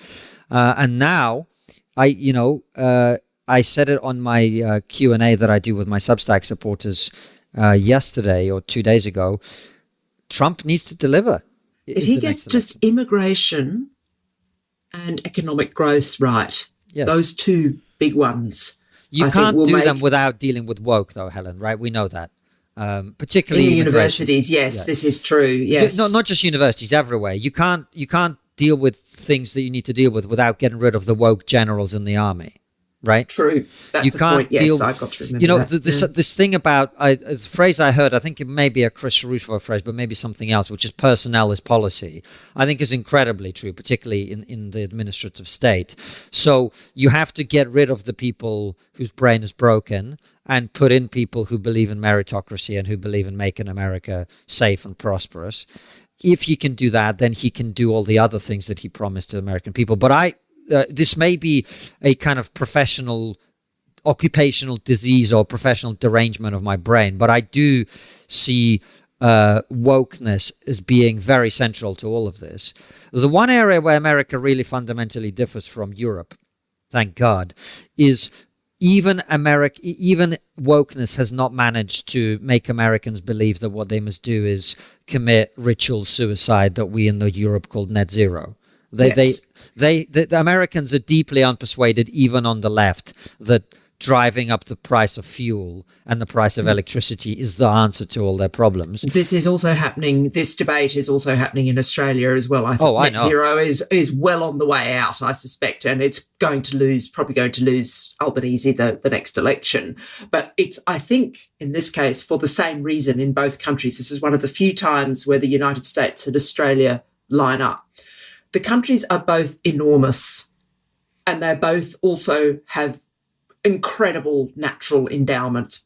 And now, I said it on my Q&A that I do with my Substack supporters yesterday or 2 days ago, Trump needs to deliver. If he gets just immigration and economic growth right, those two big ones. You can't do them without dealing with woke, though, Helen, right? We know that. Particularly in the universities, yes, this is true, yes. Not just universities, everywhere. You can't deal with things that you need to deal with without getting rid of the woke generals in the army. Right? True. That's a point. Yes, I've got to remember that. This thing about a phrase I heard, I think it may be a Chris Rousseau phrase, but maybe something else, which is personnel is policy, I think is incredibly true, particularly in the administrative state. So you have to get rid of the people whose brain is broken and put in people who believe in meritocracy and who believe in making America safe and prosperous. If he can do that, then he can do all the other things that he promised to the American people. But this may be a kind of occupational disease or professional derangement of my brain, but I do see wokeness as being very central to all of this. The one area where America really fundamentally differs from Europe, thank God, is even wokeness has not managed to make Americans believe that what they must do is commit ritual suicide that we in Europe called net zero. The Americans are deeply unpersuaded, even on the left, that driving up the price of fuel and the price of electricity is the answer to all their problems. This is also happening. This debate is also happening in Australia as well. I think net zero is well on the way out, I suspect, and it's probably going to lose Albanese the next election. But I think in this case, for the same reason in both countries, this is one of the few times where the United States and Australia line up. The countries are both enormous, and they both also have incredible natural endowments.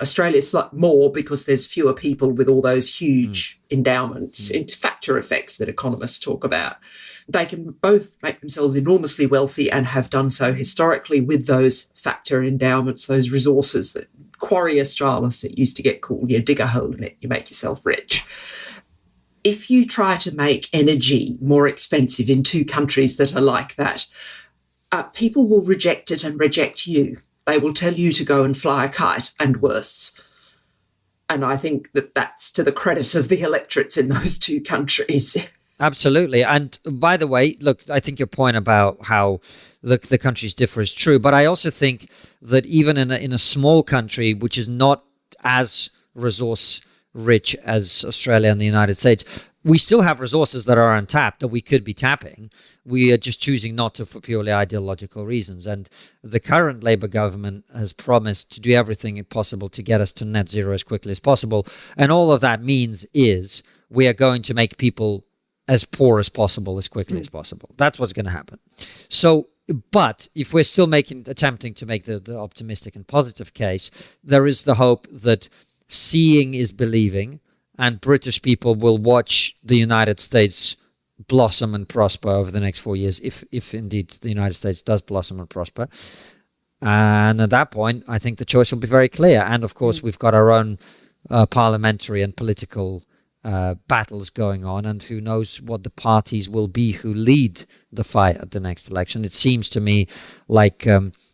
Australia's slightly more because there's fewer people with all those huge endowments, factor effects that economists talk about. They can both make themselves enormously wealthy and have done so historically with those factor endowments, those resources, that quarry Australis, it used to get called. You dig a hole in it, you make yourself rich. If you try to make energy more expensive in two countries that are like that, people will reject it and reject you. They will tell you to go and fly a kite and worse. And I think that's to the credit of the electorates in those two countries. Absolutely. And by the way, look, I think your point about how the countries differ is true. But I also think that even in a small country, which is not as resource rich as Australia and the United States, we still have resources that are untapped that we could be tapping. We are just choosing not to for purely ideological reasons. And the current Labour government has promised to do everything possible to get us to net zero as quickly as possible. And all of that means is we are going to make people as poor as possible as quickly as possible. That's what's going to happen. So, but if we're still attempting to make the optimistic and positive case, there is the hope that seeing is believing, and British people will watch the United States blossom and prosper over the next 4 years, if indeed the United States does blossom and prosper. And at that point, I think the choice will be very clear. And of course, we've got our own parliamentary and political battles going on, and who knows what the parties will be who lead the fight at the next election. It seems to me like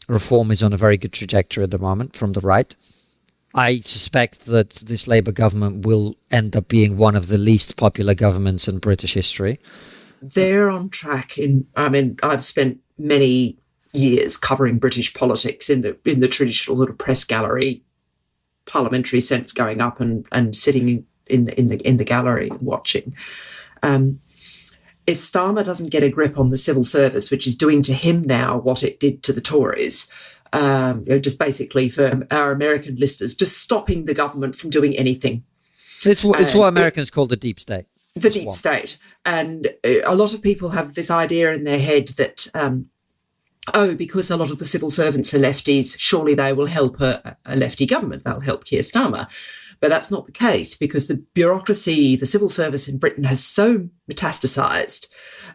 reform is on a very good trajectory at the moment from the right. I suspect that this Labour government will end up being one of the least popular governments in British history. They're on track. I've spent many years covering British politics in the traditional sort of press gallery, parliamentary sense, going up and sitting in the gallery watching. If Starmer doesn't get a grip on the civil service, which is doing to him now what it did to the Tories, just basically for our American listeners, just stopping the government from doing anything. It's what Americans call the deep state. The deep state. And a lot of people have this idea in their head that, because a lot of the civil servants are lefties, surely they will help a lefty government. They'll help Keir Starmer. But that's not the case, because the bureaucracy, the civil service in Britain has so metastasised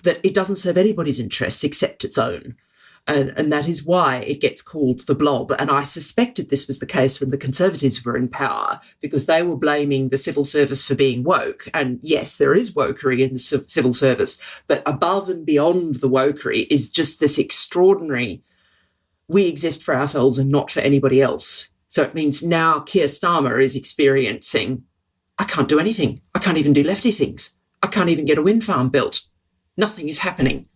that it doesn't serve anybody's interests except its own. And that is why it gets called the blob. And I suspected this was the case when the Conservatives were in power, because they were blaming the civil service for being woke. And yes, there is wokery in the civil service, but above and beyond the wokery is just this extraordinary, we exist for ourselves and not for anybody else. So it means now Keir Starmer is experiencing, I can't do anything. I can't even do lefty things. I can't even get a wind farm built. Nothing is happening.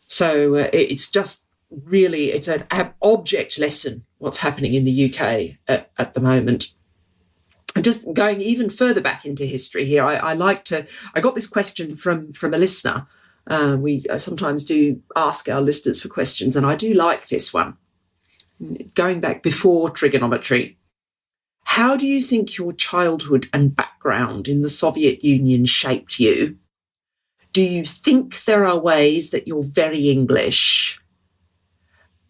So it's just really, it's an object lesson what's happening in the UK at the moment. And just going even further back into history here, I got this question from a listener. We sometimes do ask our listeners for questions, and I do like this one. Going back before trigonometry, how do you think your childhood and background in the Soviet Union shaped you? Do you think there are ways that you're very English?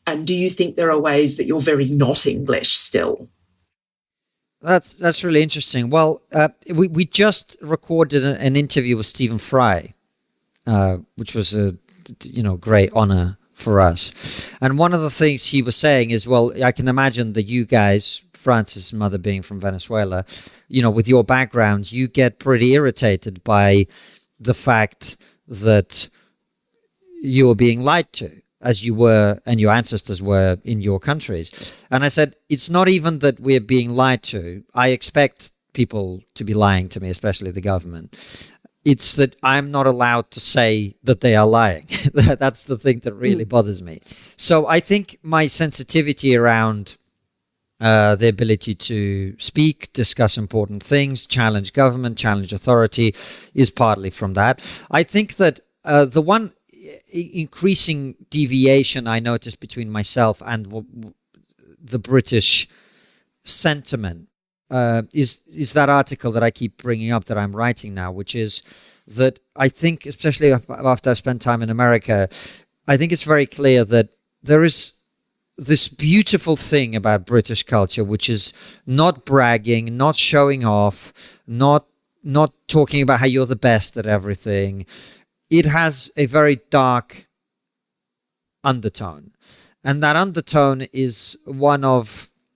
And do you think there are ways that you're very not English still? That's really interesting. Well, we just recorded an interview with Stephen Fry, which was a great honor for us. And one of the things he was saying is, well, I can imagine that you guys, Francis' mother being from Venezuela, with your backgrounds, you get pretty irritated by the fact that you are being lied to, as you were and your ancestors were in your countries. And I said, it's not even that we're being lied to. I expect people to be lying to me, especially the government. It's that I'm not allowed to say that they are lying. That's the thing that really bothers me. So I think my sensitivity around the ability to speak, discuss important things, challenge government, challenge authority is partly from that. I think that the one increasing deviation I noticed between myself and the British sentiment is that article that I keep bringing up that I'm writing now, which is that I think, especially after I've spent time in America, I think it's very clear that there is this beautiful thing about British culture, which is not bragging, not showing off, not talking about how you're the best at everything. It has a very dark undertone. And that undertone is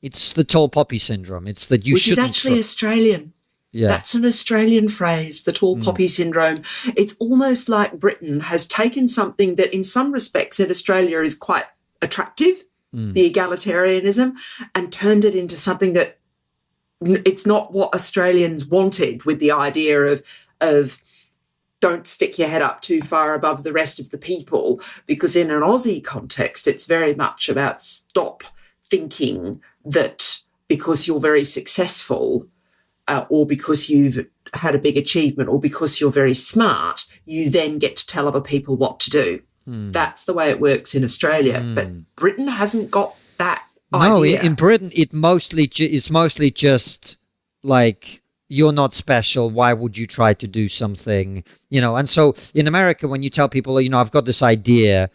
it's the tall poppy syndrome. It's that you shouldn't... Which is actually Australian. Yeah. That's an Australian phrase, the tall poppy syndrome. It's almost like Britain has taken something that in some respects in Australia is quite attractive, the egalitarianism, and turned it into something that it's not what Australians wanted, with the idea of don't stick your head up too far above the rest of the people, because in an Aussie context, it's very much about stop thinking that because you're very successful, or because you've had a big achievement, or because you're very smart, you then get to tell other people what to do. That's the way it works in Australia. But Britain hasn't got that idea. No, in Britain, it's mostly just like, you're not special. Why would you try to do something? And so in America, when you tell people, I've got this idea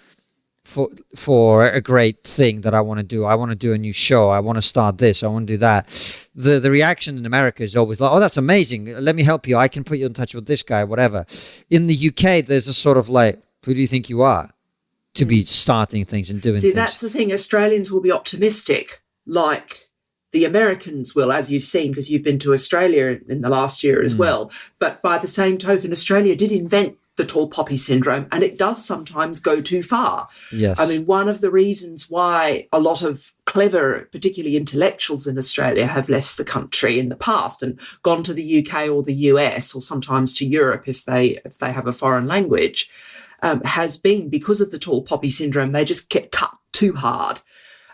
for a great thing that I want to do. I want to do a new show. I want to start this. I want to do that. The reaction in America is always like, oh, that's amazing. Let me help you. I can put you in touch with this guy, whatever. In the UK, there's a sort of like, who do you think you are to be starting things and doing things? See, that's the thing. Australians will be optimistic like the Americans will, as you've seen, because you've been to Australia in the last year as well. But by the same token, Australia did invent the tall poppy syndrome, and it does sometimes go too far. Yes. I mean, one of the reasons why a lot of clever, particularly intellectuals in Australia, have left the country in the past and gone to the UK or the US, or sometimes to Europe if they have a foreign language, has been because of the tall poppy syndrome. They just get cut too hard.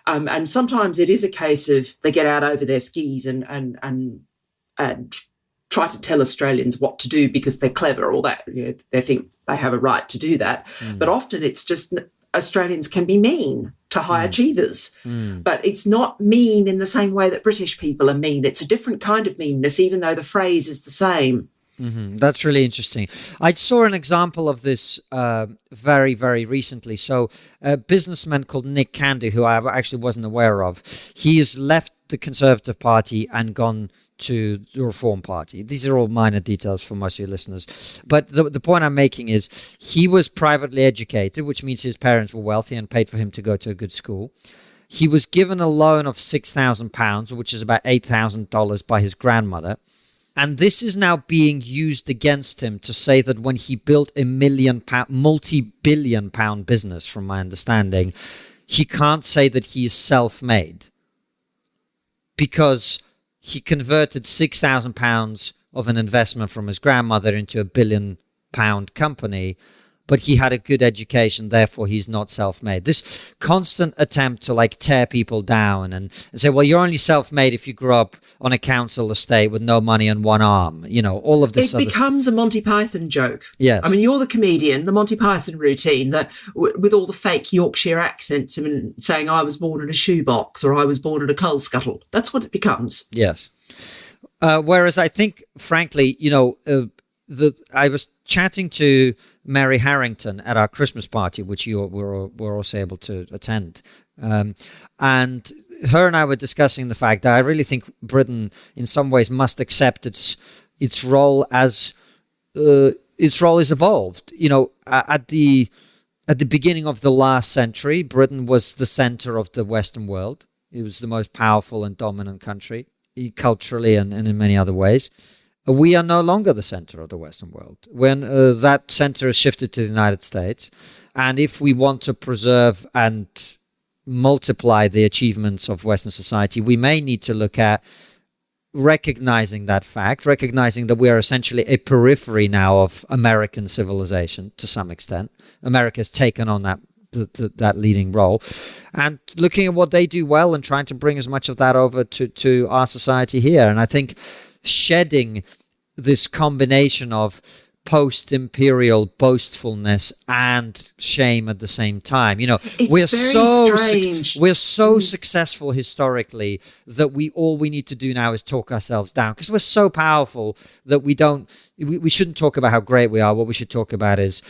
And sometimes it is a case of they get out over their skis and try to tell Australians what to do because they're clever, or that they think they have a right to do that. But often it's just Australians can be mean to high achievers. But it's not mean in the same way that British people are mean. It's a different kind of meanness, even though the phrase is the same. That's really interesting. I saw an example of this very, very recently. So a businessman called Nick Candy, who I actually wasn't aware of, he has left the Conservative Party and gone to the Reform Party. These are all minor details for most of your listeners. But the point I'm making is he was privately educated, which means his parents were wealthy and paid for him to go to a good school. He was given a loan of £6,000, which is about $8,000 by his grandmother. And this is now being used against him to say that when he built a multi-billion pound business, from my understanding, he can't say that he is self-made because he converted £6,000 of an investment from his grandmother into a £1 billion company, but he had a good education, therefore he's not self-made. This constant attempt to like tear people down and say, well, you're only self-made if you grew up on a council estate with no money and one arm, all of this. It becomes a Monty Python joke. Yes. I mean, you're the comedian, the Monty Python routine, that with all the fake Yorkshire accents, saying I was born in a shoebox or I was born in a coal scuttle. That's what it becomes. Yes. Whereas I think, frankly, I was chatting to Mary Harrington at our Christmas party, which you were also able to attend. And her and I were discussing the fact that I really think Britain, in some ways, must accept its role as its role is evolved. At the beginning of the last century, Britain was the center of the Western world. It was the most powerful and dominant country, culturally and in many other ways. We are no longer the center of the Western world. When that center is shifted to the United States, and if we want to preserve and multiply the achievements of Western society, we may need to look at recognizing that fact, recognizing that we are essentially a periphery now of American civilization to some extent. America has taken on that leading role, and looking at what they do well and trying to bring as much of that over to our society here. And I think shedding this combination of post-imperial boastfulness and shame at the same time. We're so successful historically that all we need to do now is talk ourselves down, because we're so powerful that we shouldn't talk about how great we are. What we should talk about is,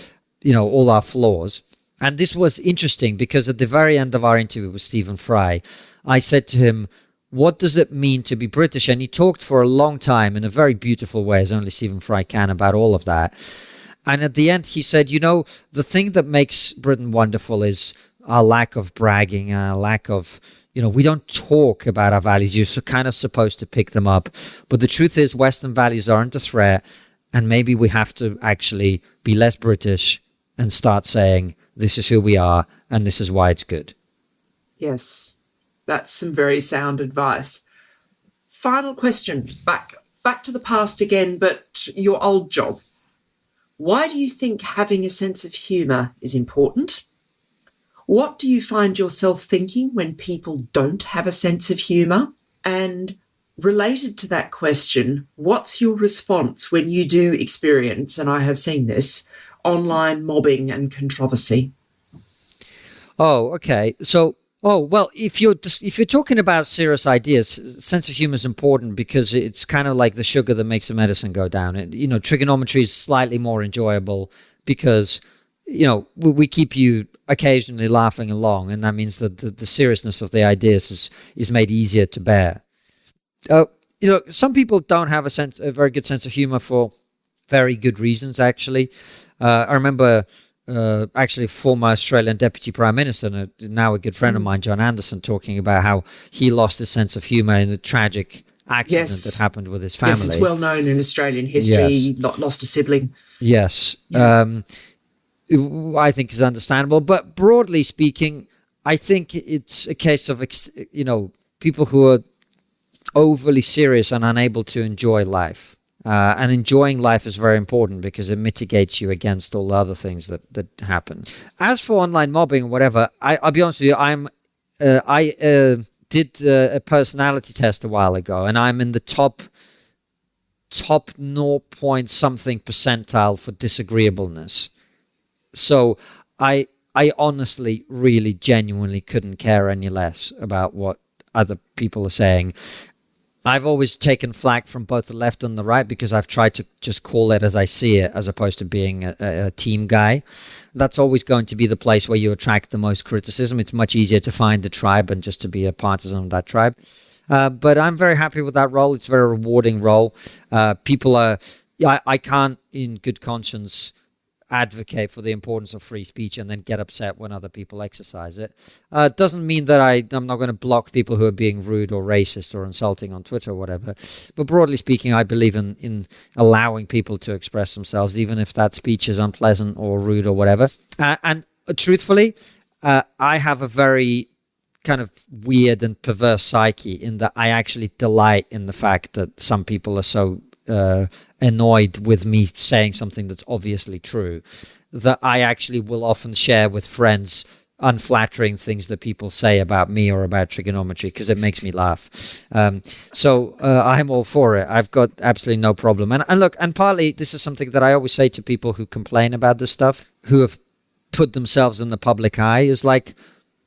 all our flaws. And this was interesting because at the very end of our interview with Stephen Fry, I said to him, what does it mean to be British? And he talked for a long time in a very beautiful way, as only Stephen Fry can, about all of that. And at the end, he said, the thing that makes Britain wonderful is our lack of bragging, our lack of, we don't talk about our values. You're kind of supposed to pick them up. But the truth is, Western values are under threat. And maybe we have to actually be less British and start saying, this is who we are and this is why it's good. Yes. That's some very sound advice. Final question, back to the past again, but your old job. Why do you think having a sense of humour is important? What do you find yourself thinking when people don't have a sense of humour? And related to that question, what's your response when you do experience, and I have seen this, online mobbing and controversy? Oh, okay. So, well, if you're talking about serious ideas, sense of humor is important because it's kind of like the sugar that makes the medicine go down. Trigonometry is slightly more enjoyable because, we keep you occasionally laughing along, and that means that the seriousness of the ideas is made easier to bear. Some people don't have a very good sense of humor for very good reasons, actually. I remember actually former Australian Deputy Prime Minister, now a good friend of mine, John Anderson, talking about how he lost his sense of humor in a tragic accident that happened with his family. Yes, it's well known in Australian history. He lost a sibling. Yes. Yeah. I think is understandable. But broadly speaking, I think it's a case of, people who are overly serious and unable to enjoy life. And enjoying life is very important because it mitigates you against all the other things that happen. As for online mobbing or whatever, I'll be honest with you, I did a personality test a while ago, and I'm in the top 0 point something percentile for disagreeableness. So I honestly, really, genuinely couldn't care any less about what other people are saying. I've always taken flack from both the left and the right because I've tried to just call it as I see it, as opposed to being a team guy. That's always going to be the place where you attract the most criticism. It's much easier to find a tribe and just to be a partisan of that tribe. But I'm very happy with that role. It's a very rewarding role. I can't in good conscience advocate for the importance of free speech and then get upset when other people exercise it. Doesn't mean that I'm not going to block people who are being rude or racist or insulting on Twitter or whatever. But broadly speaking, I believe in allowing people to express themselves, even if that speech is unpleasant or rude or whatever. And truthfully, I have a very kind of weird and perverse psyche in that I actually delight in the fact that some people are so annoyed with me saying something that's obviously true, that I actually will often share with friends unflattering things that people say about me or about trigonometry because it makes me laugh. So I'm all for it. I've got absolutely no problem. And look, and partly this is something that I always say to people who complain about this stuff, who have put themselves in the public eye, is like,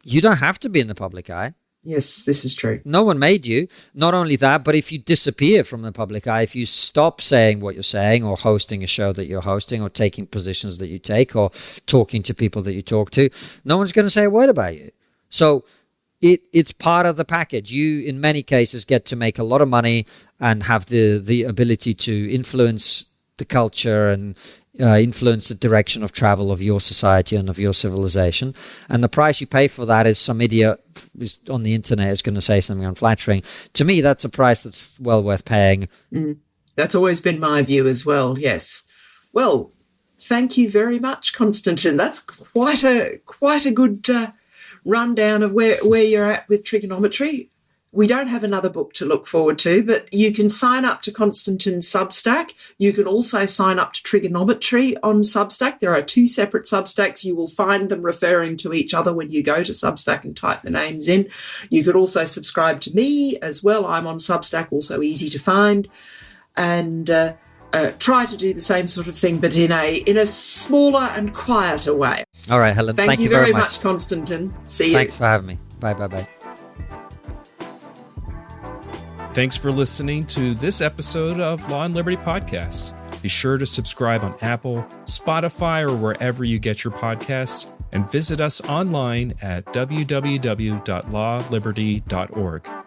you don't have to be in the public eye. Yes, this is true. No one made you. Not only that, but if you disappear from the public eye, if you stop saying what you're saying or hosting a show that you're hosting or taking positions that you take or talking to people that you talk to, no one's going to say a word about you. So it's part of the package. You, in many cases, get to make a lot of money and have the ability to influence the culture and influence the direction of travel of your society and of your civilization. And the price you pay for that is some idiot on the internet is going to say something unflattering. To me, that's a price that's well worth paying. That's always been my view as well, yes. Well, thank you very much, Konstantin. That's quite a good rundown of where you're at with trigonometry. We don't have another book to look forward to, but you can sign up to Konstantin's Substack. You can also sign up to Trigonometry on Substack. There are 2 separate Substacks. You will find them referring to each other when you go to Substack and type the names in. You could also subscribe to me as well. I'm on Substack, also easy to find. And try to do the same sort of thing, but in a smaller and quieter way. All right, Helen. Thank you very much, Konstantin. See you. Thanks for having me. Bye. Thanks for listening to this episode of Law and Liberty Podcast. Be sure to subscribe on Apple, Spotify, or wherever you get your podcasts, and visit us online at www.lawliberty.org.